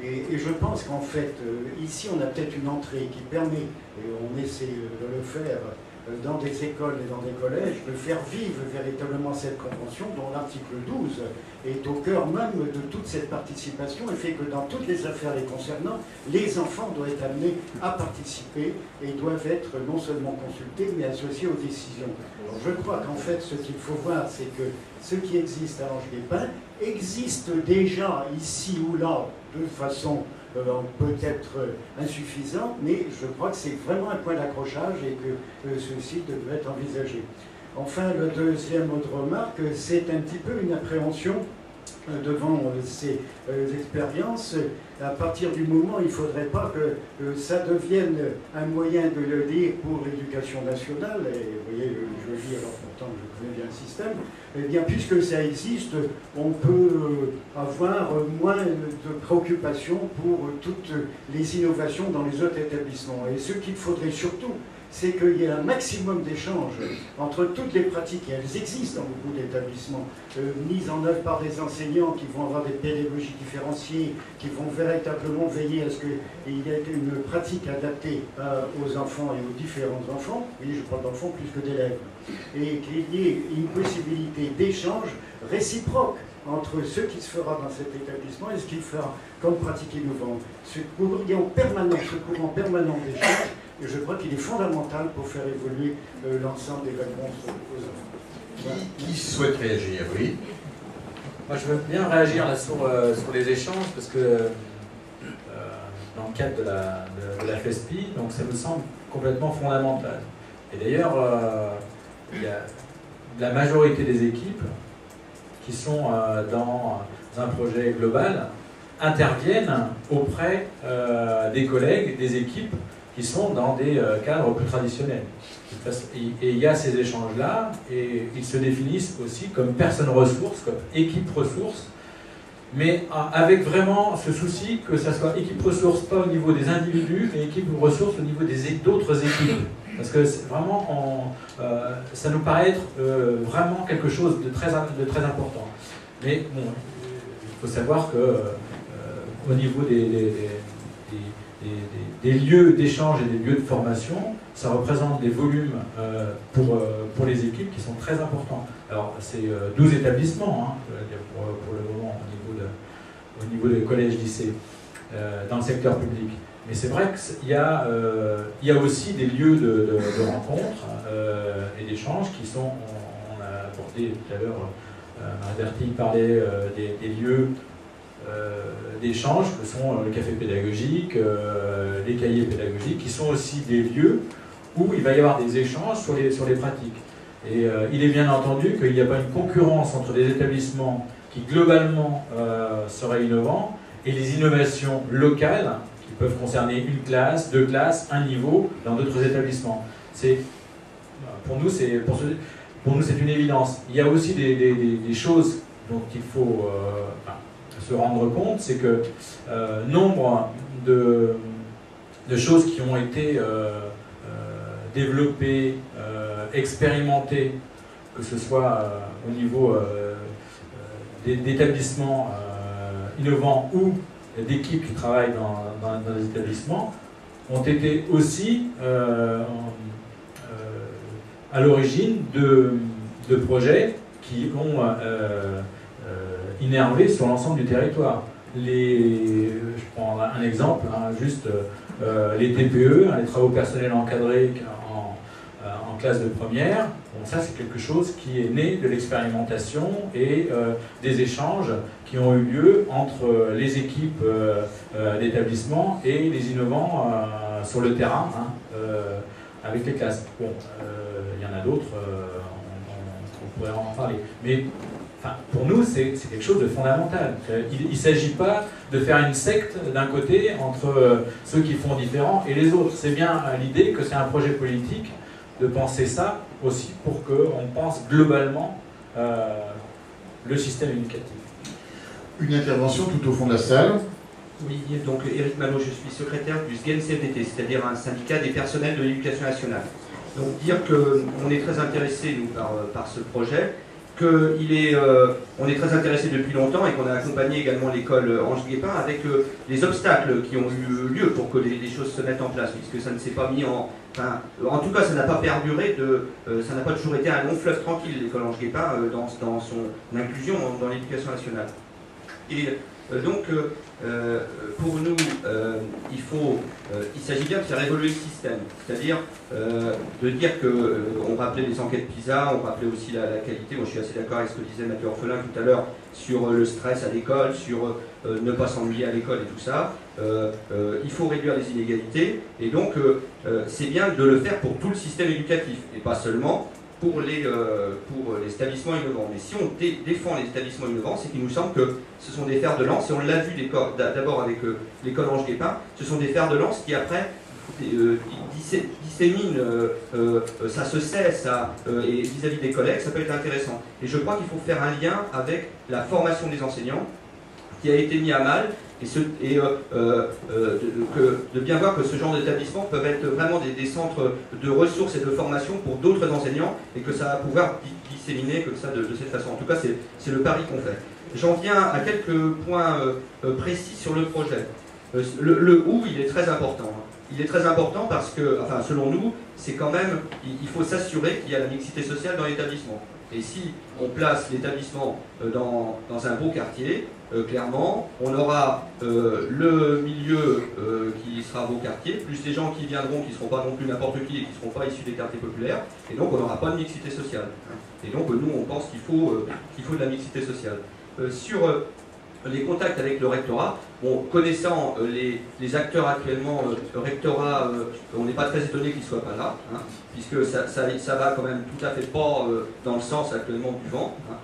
Et je pense qu'en fait, ici, on a peut-être une entrée qui permet, et on essaie de le faire dans des écoles et dans des collèges, de faire vivre véritablement cette convention dont l'article 12 est au cœur même de toute cette participation et fait que dans toutes les affaires les concernant, les enfants doivent être amenés à participer et doivent être non seulement consultés, mais associés aux décisions. Alors je crois qu'en fait, ce qu'il faut voir, c'est que ce qui existe à Ange-les-Pins existe déjà ici ou là, de façon peut-être insuffisante, mais je crois que c'est vraiment un point d'accrochage et que ceci devrait être envisagé. Enfin, le deuxième autre remarque, c'est un petit peu une appréhension devant ces expériences. À partir du moment, il ne faudrait pas que ça devienne un moyen de le dire pour l'éducation nationale, et vous voyez, je le dis alors pourtant que je connais bien le système, eh bien puisque ça existe, on peut avoir moins de préoccupations pour toutes les innovations dans les autres établissements. Et ce qu'il faudrait surtout, c'est qu'il y ait un maximum d'échanges entre toutes les pratiques, et elles existent dans beaucoup d'établissements, mises en œuvre par des enseignants qui vont avoir des pédagogies différenciées, qui vont véritablement veiller à ce qu'il y ait une pratique adaptée aux enfants et aux différents enfants, et je parle d'enfants plus que d'élèves, et qu'il y ait une possibilité d'échange réciproque entre ce qui se fera dans cet établissement et ce qu'il fera comme pratique innovante. Ce courant permanent d'échange, et je crois qu'il est fondamental pour faire évoluer l'ensemble des réponses aux enfants. Qui souhaite réagir? Oui. Moi, je veux bien réagir là sur les échanges, parce que dans le cadre de la FESPI, donc ça me semble complètement fondamental. Et d'ailleurs, il y a la majorité des équipes qui sont dans un projet global interviennent auprès des collègues, des équipes qui sont dans des cadres plus traditionnels. Et il y a ces échanges-là, et ils se définissent aussi comme personnes ressources, comme équipe ressources, mais avec vraiment ce souci que ça soit équipe ressources, pas au niveau des individus, mais équipe ressources au niveau d'autres équipes. Parce que vraiment, ça nous paraît être vraiment quelque chose de très important. Mais bon, il faut savoir que au niveau des lieux d'échange et des lieux de formation, ça représente des volumes pour les équipes qui sont très importants. Alors, c'est 12 établissements, hein, pour le moment, au niveau des collèges-lycées, dans le secteur public. Mais c'est vrai qu'il y a aussi des lieux de rencontres et d'échanges qui sont, on a abordé tout à l'heure, Marie-Bertille parlait des lieux d'échange que sont le café pédagogique, les cahiers pédagogiques, qui sont aussi des lieux où il va y avoir des échanges sur les pratiques. Et il est bien entendu qu'il n'y a pas une concurrence entre des établissements qui globalement seraient innovants et les innovations locales qui peuvent concerner une classe, deux classes, un niveau dans d'autres établissements. Pour nous, c'est une évidence. Il y a aussi des choses dont il faut se rendre compte, c'est que nombre de choses qui ont été développées, expérimentées, que ce soit au niveau d'établissements innovants ou d'équipes qui travaillent dans les établissements ont été aussi à l'origine de projets qui ont innervé sur l'ensemble du territoire. Je prends un exemple, hein, juste les TPE, hein, les travaux personnels encadrés en classe de première. Bon, ça, c'est quelque chose qui est né de l'expérimentation et des échanges qui ont eu lieu entre les équipes d'établissement et les innovants sur le terrain, hein, avec les classes. Bon, il y en a d'autres, on pourrait en parler. Mais enfin, pour nous, c'est quelque chose de fondamental. Il ne s'agit pas de faire une secte d'un côté entre ceux qui font différent et les autres. C'est bien l'idée que c'est un projet politique de penser ça aussi pour qu'on pense globalement le système éducatif. Une intervention tout au fond de la salle. Oui, donc Éric Malo, je suis secrétaire du SGEN-CFDT, c'est-à-dire un syndicat des personnels de l'éducation nationale. Donc dire qu'on est très intéressé, nous, par ce projet, on est très intéressé depuis longtemps et qu'on a accompagné également l'école Ange Guépin avec les obstacles qui ont eu lieu pour que les choses se mettent en place, puisque ça ne s'est pas mis en... Enfin, en tout cas, ça n'a pas perduré, ça n'a pas toujours été un long fleuve tranquille, l'école Ange Guépin, dans son inclusion dans l'éducation nationale. Et donc, pour nous, il s'agit bien de faire évoluer le système, c'est-à-dire de dire qu'on rappelait les enquêtes PISA, on rappelait aussi la qualité. Moi, je suis assez d'accord avec ce que disait Mathieu Orphelin tout à l'heure sur le stress à l'école, sur ne pas s'ennuyer à l'école et tout ça. Il faut réduire les inégalités, et donc c'est bien de le faire pour tout le système éducatif, et pas seulement pour les établissements innovants. Mais si on défend les établissements innovants, c'est qu'il nous semble que ce sont des fers de lance, et on l'a vu d'abord avec l'école Ange Guépin, ce sont des fers de lance qui après disséminent, ça se sait, et vis-à-vis des collègues, ça peut être intéressant. Et je crois qu'il faut faire un lien avec la formation des enseignants, qui a été mis à mal, de bien voir que ce genre d'établissements peuvent être vraiment des centres de ressources et de formation pour d'autres enseignants, et que ça va pouvoir disséminer comme ça de cette façon. En tout cas, c'est le pari qu'on fait. J'en viens à quelques points précis sur le projet. Le où, il est très important. Il est très important parce que, enfin, selon nous, c'est quand même, il faut s'assurer qu'il y a la mixité sociale dans l'établissement. Et si on place l'établissement dans un beau quartier, clairement, on aura le milieu qui sera beau quartier, plus les gens qui viendront, qui ne seront pas non plus n'importe qui et qui ne seront pas issus des quartiers populaires, et donc on n'aura pas de mixité sociale. Et donc nous, on pense qu'il faut de la mixité sociale. Sur les contacts avec le rectorat, bon, connaissant les acteurs actuellement, le rectorat, on n'est pas très étonné qu'ils ne soient pas là, hein, puisque ça va quand même tout à fait pas dans le sens actuellement du vent. Hein.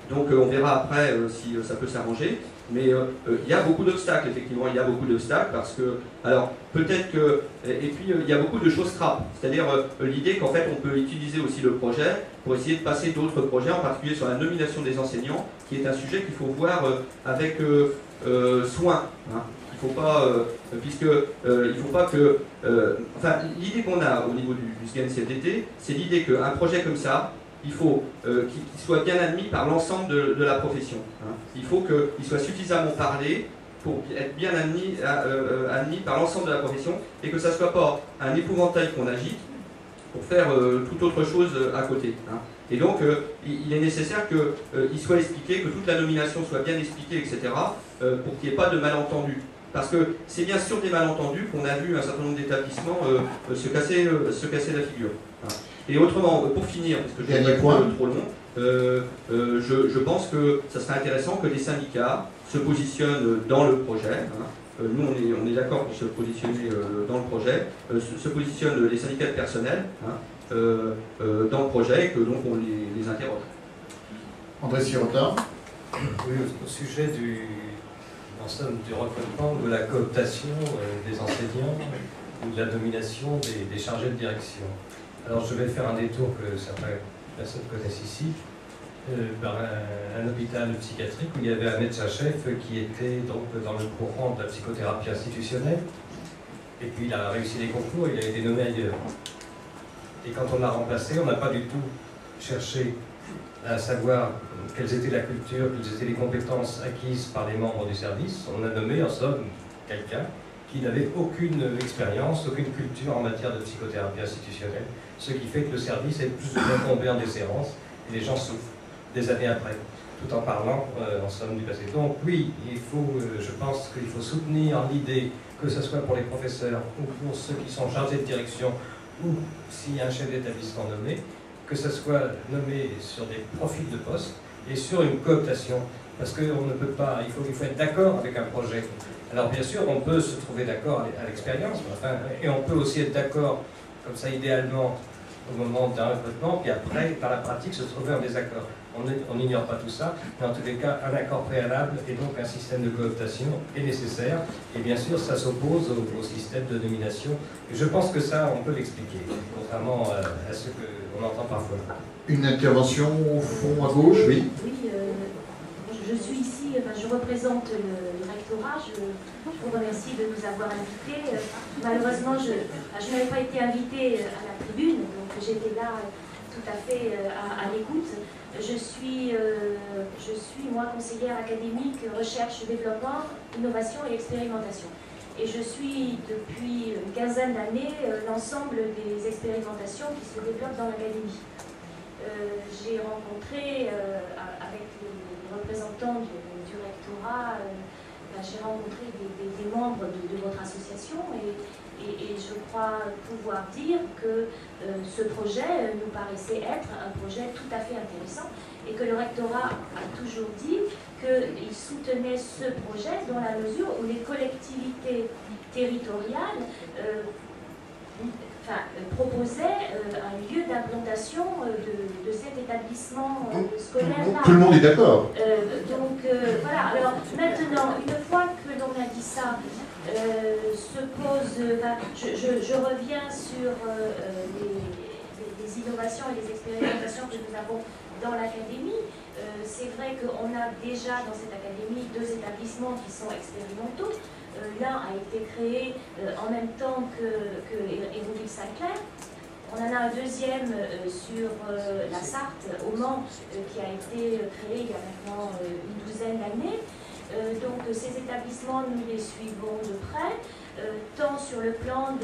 Donc on verra après si ça peut s'arranger. Mais il y a beaucoup d'obstacles, effectivement, il y a beaucoup d'obstacles parce que, alors peut-être que, et puis il y a beaucoup de choses trappes, c'est-à-dire l'idée qu'en fait on peut utiliser aussi le projet pour essayer de passer d'autres projets, en particulier sur la nomination des enseignants, qui est un sujet qu'il faut voir avec soin. Hein. Il ne faut pas, il faut pas que, enfin l'idée qu'on a au niveau du SGEN-CFDT, c'est l'idée qu'un projet comme ça, il faut qu'il soit bien admis par l'ensemble de la profession. Hein. Il faut qu'il soit suffisamment parlé pour être bien admis par l'ensemble de la profession, et que ça ne soit pas un épouvantail qu'on agite pour faire toute autre chose à côté. Hein. Et donc, il est nécessaire qu'il soit expliqué, que toute la nomination soit bien expliquée, etc., pour qu'il n'y ait pas de malentendus. Parce que c'est bien sûr des malentendus qu'on a vu un certain nombre d'établissements se casser la figure. Hein. Et autrement, pour finir, parce que je vais pas être trop long, je pense que ça serait intéressant que les syndicats se positionnent dans le projet. Hein. Nous, on est d'accord pour se positionner dans le projet, se positionnent les syndicats de personnel, hein, dans le projet, et que donc on les interroge. André Sirota. Oui, au sujet du recrutement, de la cooptation des enseignants ou de la domination des chargés de direction. Alors je vais faire un détour que certaines personnes connaissent ici, par un hôpital psychiatrique où il y avait un médecin-chef qui était donc dans le courant de la psychothérapie institutionnelle, et puis il a réussi les concours, il a été nommé ailleurs. Et quand on l'a remplacé, on n'a pas du tout cherché à savoir quelles étaient la culture, quelles étaient les compétences acquises par les membres du service. On a nommé en somme quelqu'un qui n'avait aucune expérience, aucune culture en matière de psychothérapie institutionnelle, ce qui fait que le service est plus ou moins tombé en déshérence et les gens souffrent des années après, tout en parlant en somme du passé. Donc oui, je pense qu'il faut soutenir l'idée, que ce soit pour les professeurs ou pour ceux qui sont chargés de direction, ou s'il y a un chef d'établissement nommé, que ce soit nommé sur des profils de poste et sur une cooptation, parce qu'on ne peut pas, il faut être d'accord avec un projet. Alors bien sûr, on peut se trouver d'accord à l'expérience, et on peut aussi être d'accord, comme ça idéalement, au moment d'un recrutement, puis après, par la pratique, se trouver en désaccord. On n'ignore pas tout ça, mais en tous les cas, un accord préalable et donc un système de cooptation est nécessaire. Et bien sûr, ça s'oppose au système de nomination. Et je pense que ça, on peut l'expliquer, contrairement à ce qu'on entend parfois. Une intervention au fond à gauche, oui. Oui, je suis ici, je représente le rectorat. Je vous remercie de nous avoir invités. Malheureusement, je n'avais pas été invitée à la tribune, donc j'étais là tout à fait à l'écoute. Je suis, moi, conseillère académique, recherche, développement, innovation et expérimentation. Et je suis, depuis une quinzaine d'années, l'ensemble des expérimentations qui se développent dans l'académie. J'ai rencontré, avec les représentants du rectorat, j'ai rencontré des membres de votre association et je crois pouvoir dire que ce projet nous paraissait être un projet tout à fait intéressant et que le rectorat a toujours dit qu'il soutenait ce projet dans la mesure où les collectivités territoriales proposaient un lieu d'implantation de cet établissement scolaire-là. Tout le monde est d'accord. Voilà, alors maintenant, une fois que l'on a dit ça, se pose, je reviens sur les innovations et les expérimentations que nous avons dans l'académie. C'est vrai qu'on a déjà dans cette académie 2 établissements qui sont expérimentaux. L'un a été créé en même temps que Hérouville-Saint-Clair. On en a un deuxième sur la Sarthe, au Mans, qui a été créé il y a maintenant une douzaine d'années. Donc ces établissements, nous les suivons de près, tant sur le plan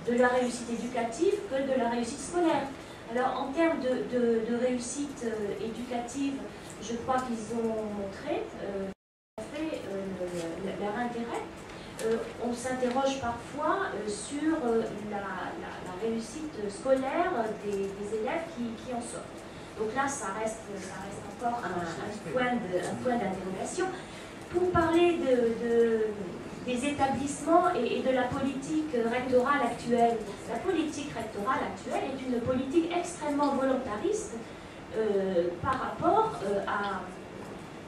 de la réussite éducative que de la réussite scolaire. Alors en termes de réussite éducative, je crois qu'ils ont montré leur intérêt. On s'interroge parfois sur la réussite scolaire des élèves qui en sortent. Donc là, ça reste encore un point d'interrogation. Pour parler des établissements et de la politique rectorale actuelle, la politique rectorale actuelle est une politique extrêmement volontariste par rapport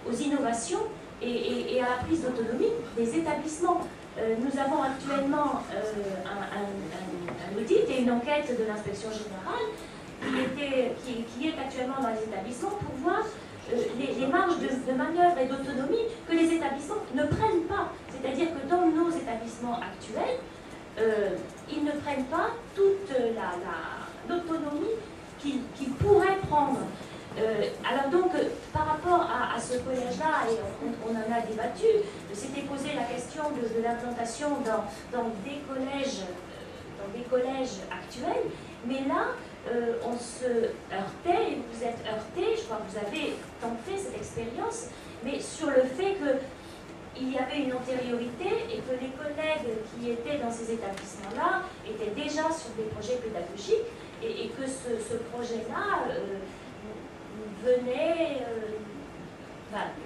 aux innovations et à la prise d'autonomie des établissements. Nous avons actuellement un audit et une enquête de l'inspection générale qui est actuellement dans les établissements pour voir les marges de manœuvre et d'autonomie que les établissements ne prennent pas. C'est-à-dire que dans nos établissements actuels, ils ne prennent pas toute l'autonomie qu'ils pourraient prendre. Alors donc, par rapport à ce collège-là, et on en a débattu, s'était posé la question de l'implantation dans des collèges actuels, mais là, on se heurtait, et vous êtes heurtés, je crois que vous avez tenté cette expérience, mais sur le fait qu'il y avait une antériorité et que les collègues qui étaient dans ces établissements-là étaient déjà sur des projets pédagogiques et que ce projet-là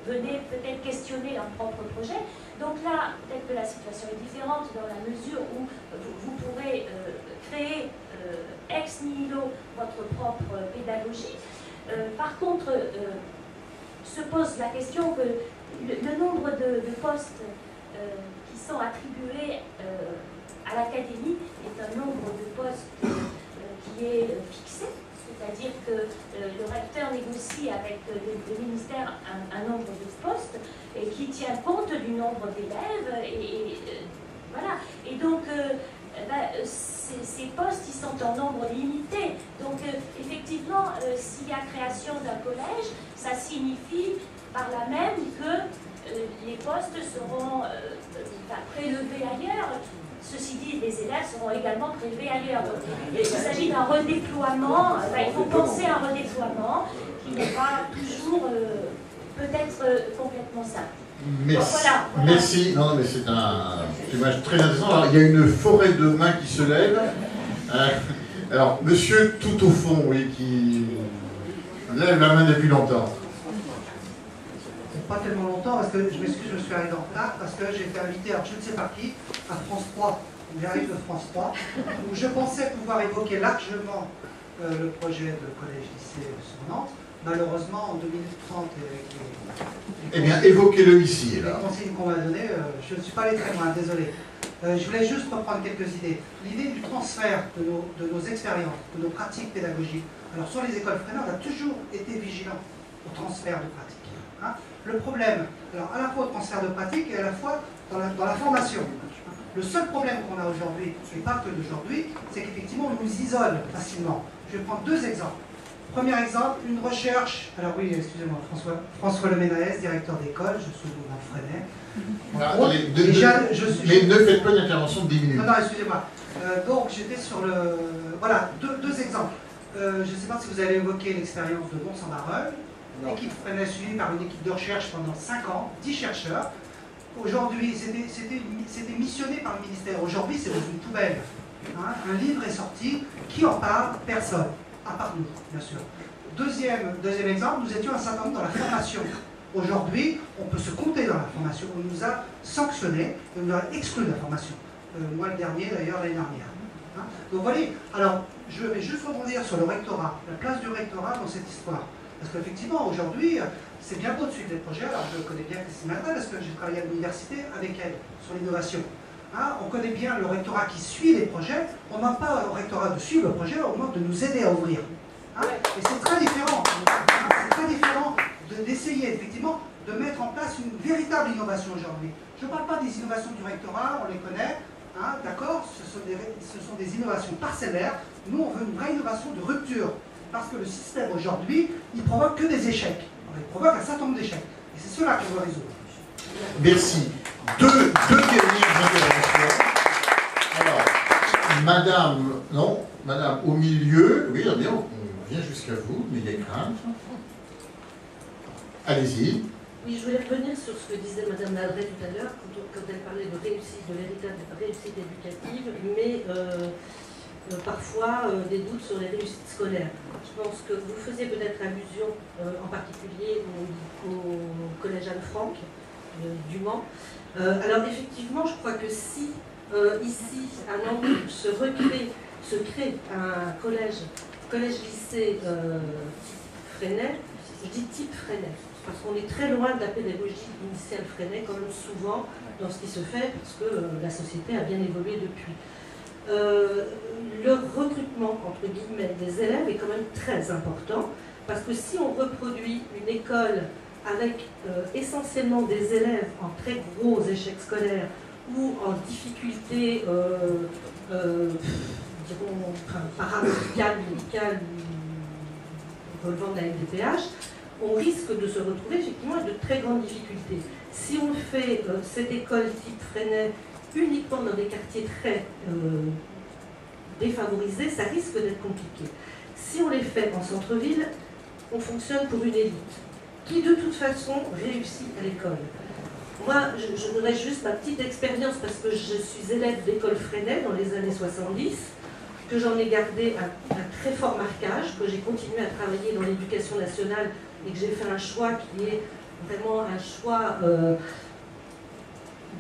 venait peut-être questionner leur propre projet. Donc là, peut-être que la situation est différente dans la mesure où vous pourrez créer ex nihilo votre propre pédagogie. Par contre, se pose la question que le nombre de postes qui sont attribués à l'académie est un nombre de postes qui est fixé. C'est-à-dire que le recteur négocie avec le ministère un nombre de postes et qui tient compte du nombre d'élèves. Voilà. Et donc, ces postes ils sont en nombre limité. Donc effectivement, s'il y a création d'un collège, ça signifie par là même que les postes seront prélevés ailleurs. Ceci dit, les élèves seront également prélevés ailleurs. Donc, il s'agit d'un redéploiement, il faut penser à un redéploiement qui n'est pas toujours peut-être complètement simple. Merci. Voilà. Merci. Non, mais c'est un image très intéressant. Alors, il y a une forêt de mains qui se lève. Alors, monsieur tout au fond, oui, qui lève la main depuis longtemps. Pas tellement longtemps, parce que je m'excuse, je me suis arrivé en retard, parce que j'ai été invité, alors je ne sais pas qui, à France 3, j'arrive de France 3, où je pensais pouvoir évoquer largement le projet de collège-lycée sur Nantes. Malheureusement, en 2 minutes 30, Eh bien, évoquez-le ici, là. Les consignes qu'on m'a données, je ne suis pas allé très loin, désolé. Je voulais juste reprendre quelques idées. L'idée du transfert de nos expériences, de nos pratiques pédagogiques. Alors, sur les écoles Freinet, on a toujours été vigilant au transfert de pratiques. Hein. Le problème, alors à la fois au transfert de pratiques et à la fois dans la formation. Le seul problème qu'on a aujourd'hui, et pas que d'aujourd'hui, c'est qu'effectivement on nous isole facilement. Je vais prendre 2 exemples. Premier exemple, une recherche, alors oui, excusez-moi, François Leménaès, directeur d'école, je suis dans Freinet. Mais ne faites pas une intervention de 10 minutes. Non, excusez-moi. Donc j'étais sur le... Voilà, deux exemples. Je ne sais pas si vous avez évoqué l'expérience de Mont-Saint-Barreul. L'équipe Freinet suivie par une équipe de recherche pendant 5 ans, 10 chercheurs. Aujourd'hui, c'était missionné par le ministère. Aujourd'hui, c'est dans une poubelle. Hein. Un livre est sorti. Qui en parle? Personne. À part nous, bien sûr. Deuxième exemple, nous étions un certain nombre dans la formation. Aujourd'hui, on peut se compter dans la formation. On nous a sanctionnés et on nous a exclus de la formation. Moi, le dernier, d'ailleurs, l'année dernière. Hein. Donc, voilà. Alors, je vais juste rebondir sur le rectorat, la place du rectorat dans cette histoire. Parce qu'effectivement, aujourd'hui, c'est bien beau de suivre des projets. Alors, je connais bien Christine Malta parce que j'ai travaillé à l'université avec elle sur l'innovation. Hein, on connaît bien le rectorat qui suit les projets. On ne demande pas au rectorat de suivre le projet, on demande de nous aider à ouvrir. Hein, et c'est très différent. Hein, c'est très différent d'essayer, effectivement, de mettre en place une véritable innovation aujourd'hui. Je ne parle pas des innovations du rectorat, on les connaît. Hein, d'accord, ce sont des innovations parcellaires. Nous, on veut une vraie innovation de rupture. Parce que le système aujourd'hui, il provoque que des échecs. Il provoque un certain nombre d'échecs. Et c'est cela qu'on doit résoudre. Merci. Deux dernières interventions. Alors, madame au milieu. Oui, on vient jusqu'à vous, mais il y a crainte. Allez-y. Oui, je voulais revenir sur ce que disait madame Ladret tout à l'heure, quand elle parlait de réussite, de véritable réussite éducative, mais parfois des doutes sur les réussites scolaires. Je pense que vous faisiez peut-être allusion en particulier au collège Anne-Franck du Mans. Alors effectivement, je crois que si ici, à Nantes, se crée un collège-lycée Freinet, je dis type Freinet, parce qu'on est très loin de la pédagogie initiale Freinet, quand même souvent dans ce qui se fait, parce que la société a bien évolué depuis. Le recrutement, entre guillemets, des élèves est quand même très important, parce que si on reproduit une école avec essentiellement des élèves en très gros échecs scolaires ou en difficulté, dirons, paramédicale, médicale, relevant de la MDPH, on risque de se retrouver effectivement avec de très grandes difficultés. Si on fait cette école type Freinet uniquement dans des quartiers très défavorisés, ça risque d'être compliqué. Si on les fait en centre-ville, on fonctionne pour une élite qui de toute façon réussit à l'école. Moi, je donnerais juste ma petite expérience parce que je suis élève d'école Freinet dans les années 70, que j'en ai gardé un très fort marquage, que j'ai continué à travailler dans l'éducation nationale et que j'ai fait un choix qui est vraiment un choix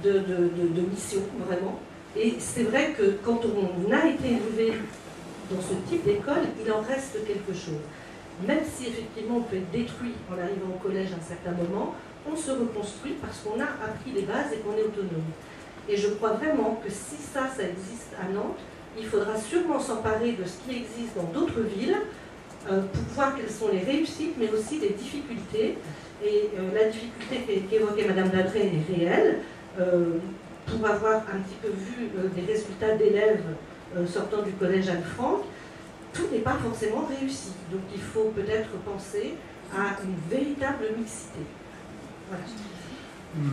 de mission, vraiment. Et c'est vrai que quand on a été élevé dans ce type d'école, il en reste quelque chose. Même si effectivement on peut être détruit en arrivant au collège à un certain moment, on se reconstruit parce qu'on a appris les bases et qu'on est autonome. Et je crois vraiment que si ça existe à Nantes, il faudra sûrement s'emparer de ce qui existe dans d'autres villes pour voir quelles sont les réussites, mais aussi les difficultés. Et la difficulté qu'évoquait Madame Ladret est réelle. pour avoir un petit peu vu des résultats d'élèves sortant du collège Anne-Franck, tout n'est pas forcément réussi. Donc il faut peut-être penser à une véritable mixité. Voilà.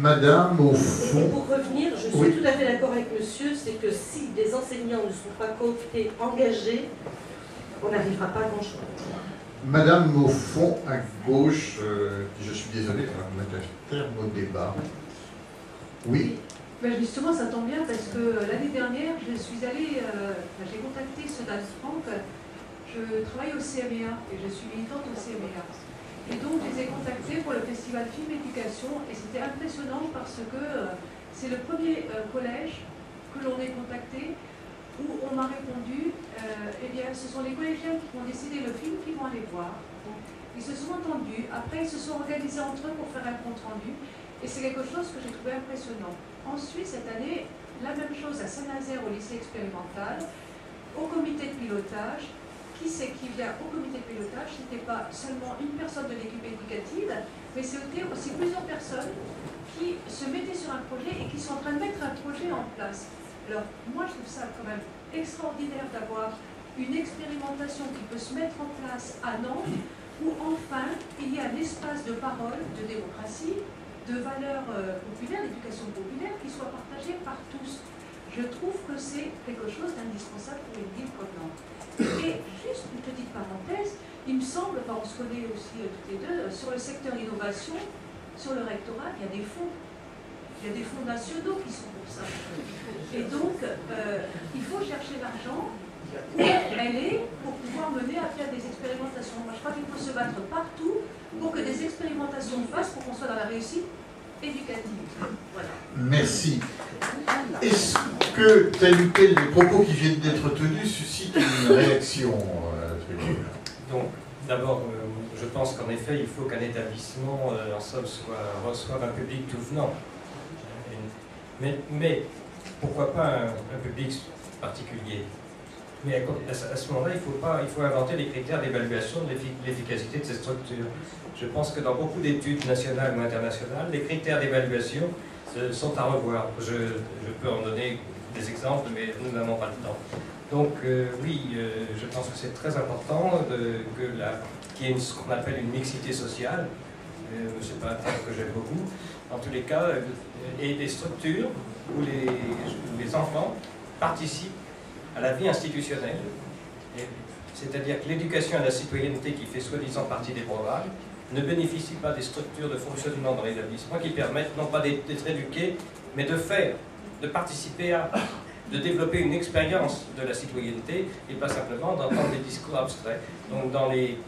Madame, au fond... Et pour revenir, je suis tout à fait d'accord avec monsieur, c'est que si des enseignants ne sont pas cooptés, engagés, on n'arrivera pas à grand-chose. Madame, au fond, à gauche, je suis désolé, ça va mettre un terme au débat. Oui. Ben justement, ça tombe bien parce que l'année dernière, je suis allée, j'ai contacté ceux d'Anne-Franck. Je travaille au CMEA et je suis militante au CMEA. Et donc, je les ai contactés pour le festival Film Éducation et c'était impressionnant parce que c'est le premier collège que l'on ait contacté où on m'a répondu, eh bien, ce sont les collégiens qui vont décider le film qu'ils vont aller voir. Donc, ils se sont entendus, après ils se sont organisés entre eux pour faire un compte-rendu et c'est quelque chose que j'ai trouvé impressionnant. Ensuite, cette année, la même chose à Saint-Nazaire au lycée expérimental, au comité de pilotage. Qui c'est qui vient au comité de pilotage? Ce n'était pas seulement une personne de l'équipe éducative, mais c'était aussi plusieurs personnes qui se mettaient sur un projet et qui sont en train de mettre un projet en place. Alors, moi, je trouve ça quand même extraordinaire d'avoir une expérimentation qui peut se mettre en place à Nantes, où enfin, il y a un espace de parole, de démocratie, de valeurs populaires, d'éducation populaire, qui soit partagé par tous. Je trouve que c'est quelque chose d'indispensable pour une ville comme Nantes. Et juste une petite parenthèse, il me semble, enfin on se connaît aussi toutes les deux, sur le secteur innovation, sur le rectorat, il y a des fonds. Il y a des fonds nationaux qui sont pour ça. Et donc, il faut chercher l'argent où elle est pour pouvoir mener à faire des expérimentations. Moi, je crois qu'il faut se battre partout pour que des expérimentations fassent pour qu'on soit dans la réussite éducative. Voilà. Merci. Est-ce que tel ou tel des propos qui viennent d'être tenus suscite une réaction Donc, d'abord, je pense qu'en effet, il faut qu'un établissement, en somme, reçoive un public tout venant. Mais pourquoi pas un public particulier? Mais à ce moment-là, il faut inventer les critères d'évaluation de l'efficacité de ces structures. Je pense que dans beaucoup d'études nationales ou internationales, les critères d'évaluation sont à revoir. Je peux en donner des exemples, mais nous n'avons pas le temps. Donc oui, je pense que c'est très important qu'il y ait ce qu'on appelle une mixité sociale. Ce n'est pas un terme que j'aime beaucoup. En tous les cas, et des structures où les enfants participent à la vie institutionnelle. C'est-à-dire que l'éducation à la citoyenneté qui fait soi-disant partie des programmes ne bénéficie pas des structures de fonctionnement dans l'établissement qui permettent non pas d'être éduqués, mais de participer de développer une expérience de la citoyenneté et pas simplement d'entendre des discours abstraits. Donc dans les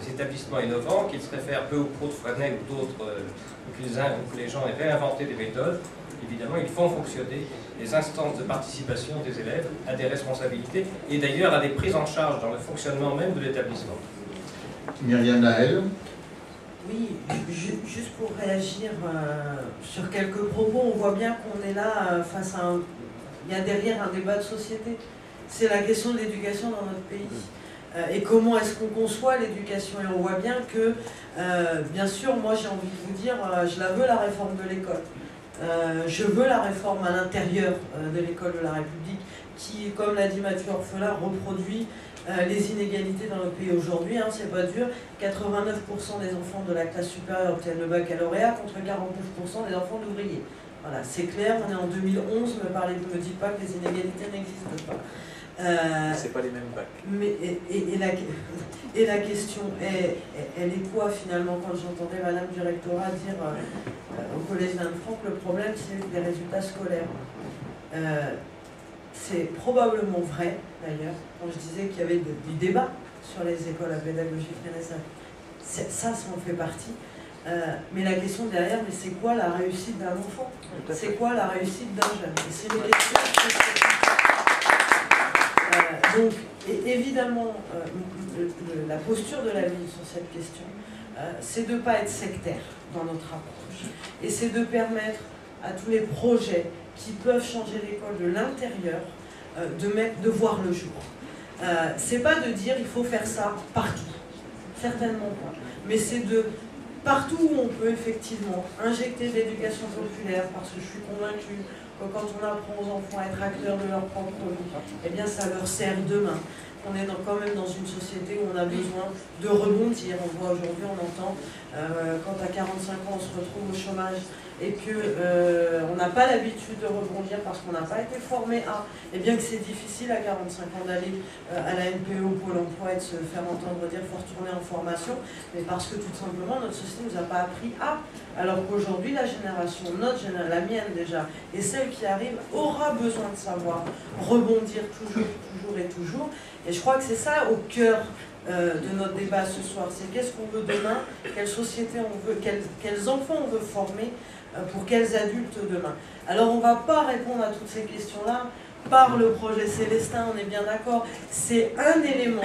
établissements innovants, qu'ils se réfèrent peu ou prou de Freinet ou d'autres, ou que les gens aient réinventé des méthodes, évidemment, ils font fonctionner les instances de participation des élèves à des responsabilités et d'ailleurs à des prises en charge dans le fonctionnement même de l'établissement. Myriam Naël. Oui, juste pour réagir sur quelques propos, on voit bien qu'on est là face à il y a derrière un débat de société. C'est la question de l'éducation dans notre pays. Et comment est-ce qu'on conçoit l'éducation? Et on voit bien que, bien sûr, moi j'ai envie de vous dire, je la veux la réforme de l'école. Je veux la réforme à l'intérieur de l'école de la République qui, comme l'a dit Mathieu Orphelin, reproduit les inégalités dans notre pays aujourd'hui. Hein, c'est pas dur, 89% des enfants de la classe supérieure obtiennent le baccalauréat contre 49% des enfants d'ouvriers. Voilà, c'est clair, on est en 2011, me dites pas que les inégalités n'existent pas. C'est pas les mêmes bacs. Mais, et la question, elle est quoi finalement? Quand j'entendais Madame du rectorat dire au collège d'Anne-Franck, le problème c'est les résultats scolaires. C'est probablement vrai d'ailleurs, quand je disais qu'il y avait du débat sur les écoles à pédagogie freinet. Ça en fait partie. Mais la question derrière, mais c'est quoi la réussite d'un enfant? C'est quoi la réussite d'un jeune? Et c'est une question. Donc, évidemment, la posture de la ville sur cette question, c'est de ne pas être sectaire dans notre approche. Et c'est de permettre à tous les projets qui peuvent changer l'école de l'intérieur de voir le jour. C'est pas de dire il faut faire ça partout. Certainement pas. Mais c'est de partout où on peut effectivement injecter de l'éducation populaire, parce que je suis convaincue que quand on apprend aux enfants à être acteurs de leur propre vie, eh bien ça leur sert demain. On est quand même dans une société où on a besoin de rebondir. On voit aujourd'hui, on entend, quand à 45 ans on se retrouve au chômage et qu'on n'a pas l'habitude de rebondir parce qu'on n'a pas été formé à, et bien que c'est difficile à 45 ans d'aller à la NPE au Pôle emploi et de se faire entendre dire qu'il faut retourner en formation, mais parce que tout simplement notre société ne nous a pas appris à. Alors qu'aujourd'hui la génération, la mienne déjà, et celle qui arrive aura besoin de savoir rebondir toujours et toujours. Et je crois que c'est ça au cœur de notre débat ce soir, c'est qu'est-ce qu'on veut demain, quelle société on veut, quels enfants on veut former, pour quels adultes demain. Alors on ne va pas répondre à toutes ces questions-là par le projet Célestin, on est bien d'accord, c'est un élément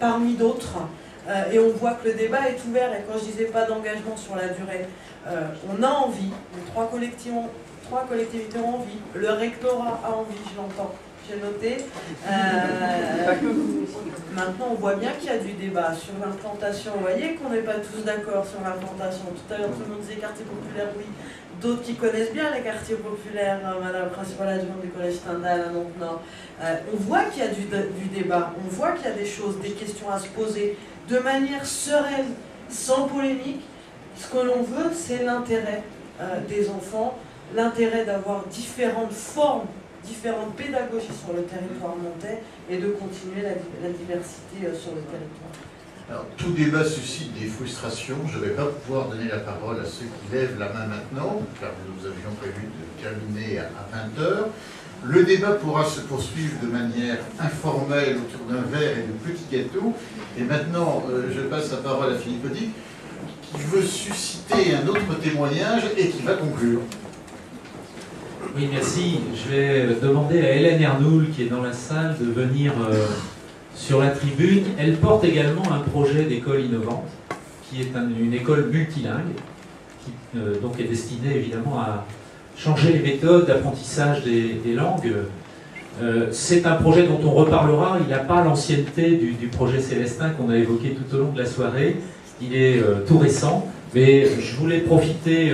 parmi d'autres, et on voit que le débat est ouvert, et quand je disais pas d'engagement sur la durée, on a envie, les trois collectivités ont envie, le rectorat a envie, je l'entends. J'ai noté. Maintenant, on voit bien qu'il y a du débat sur l'implantation. Vous voyez qu'on n'est pas tous d'accord sur l'implantation. Tout à l'heure, tout le monde disait quartier populaire, oui. D'autres qui connaissent bien les quartiers populaires, Madame la principale adjointe du collège Stendhal à Nantes-Nord. On voit qu'il y a du débat, on voit qu'il y a des choses, des questions à se poser de manière sereine, sans polémique. Ce que l'on veut, c'est l'intérêt des enfants, l'intérêt d'avoir différentes formes, différentes pédagogies sur le territoire nantais et de continuer la diversité sur le territoire. Alors, tout débat suscite des frustrations. Je ne vais pas pouvoir donner la parole à ceux qui lèvent la main maintenant, car nous avions prévu de terminer à 20h. Le débat pourra se poursuivre de manière informelle autour d'un verre et de petits gâteaux. Et maintenant, je passe la parole à Philippe Audic, qui veut susciter un autre témoignage et qui va conclure. Oui, merci. Je vais demander à Hélène Ernoul, qui est dans la salle, de venir sur la tribune. Elle porte également un projet d'école innovante, qui est une école multilingue, qui donc est destinée évidemment à changer les méthodes d'apprentissage des langues. C'est un projet dont on reparlera. Il n'a pas l'ancienneté du projet Célestin qu'on a évoqué tout au long de la soirée. Il est tout récent, mais je voulais profiter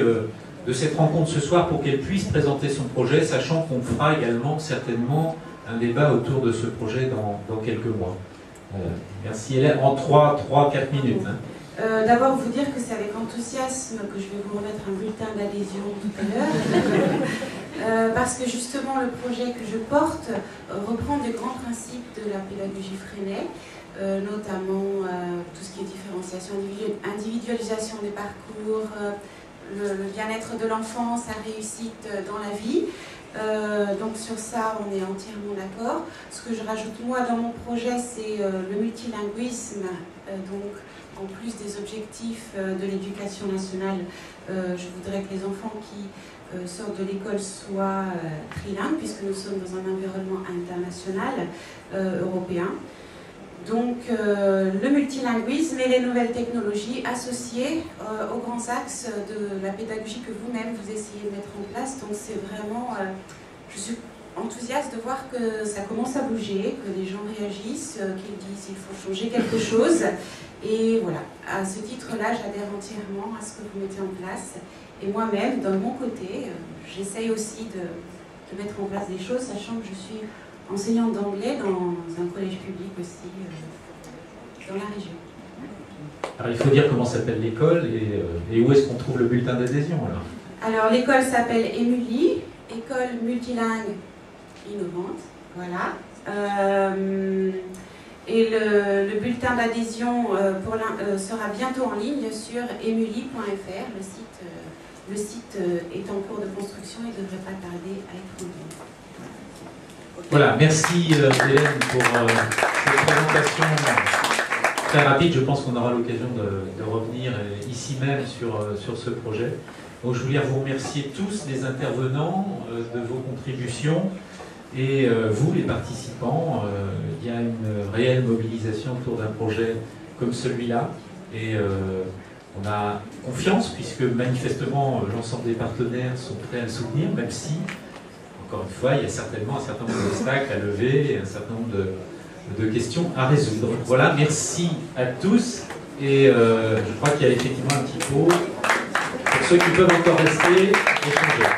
de cette rencontre ce soir pour qu'elle puisse présenter son projet, sachant qu'on fera également certainement un débat autour de ce projet dans quelques mois. Merci Hélène, en 3-4 minutes. Hein. D'abord vous dire que c'est avec enthousiasme que je vais vous remettre un bulletin d'adhésion tout à l'heure, parce que justement le projet que je porte reprend des grands principes de la pédagogie Freinet, notamment tout ce qui est différenciation, individualisation des parcours, le bien-être de l'enfant, sa réussite dans la vie. Donc sur ça, on est entièrement d'accord. Ce que je rajoute moi dans mon projet, c'est le multilinguisme. Donc en plus des objectifs de l'éducation nationale, je voudrais que les enfants qui sortent de l'école soient trilingues, puisque nous sommes dans un environnement international européen. Donc le multilinguisme et les nouvelles technologies associées aux grands axes de la pédagogie que vous-même vous essayez de mettre en place. Donc c'est vraiment, je suis enthousiaste de voir que ça commence à bouger, que les gens réagissent, qu'ils disent qu'il faut changer quelque chose. Et voilà, à ce titre-là, j'adhère entièrement à ce que vous mettez en place. Et moi-même, de mon côté, j'essaye aussi de mettre en place des choses, sachant que je suis enseignante d'anglais dans un collège public aussi dans la région. Alors il faut dire comment s'appelle l'école et où est-ce qu'on trouve le bulletin d'adhésion alors. Alors l'école s'appelle EMULI, École Multilingue Innovante, voilà. Et le bulletin d'adhésion sera bientôt en ligne sur emuli.fr. Le site est en cours de construction et ne devrait pas tarder à être en ligne. Voilà, merci Hélène pour cette présentation très rapide. Je pense qu'on aura l'occasion de revenir ici même sur ce projet. Donc, je voulais vous remercier tous les intervenants de vos contributions et vous les participants. Il y a une réelle mobilisation autour d'un projet comme celui-là et on a confiance puisque manifestement l'ensemble des partenaires sont prêts à le soutenir, même si encore une fois, il y a certainement un certain nombre d'obstacles à lever et un certain nombre de questions à résoudre. Voilà, merci à tous et je crois qu'il y a effectivement un petit pot pour ceux qui peuvent encore rester échanger.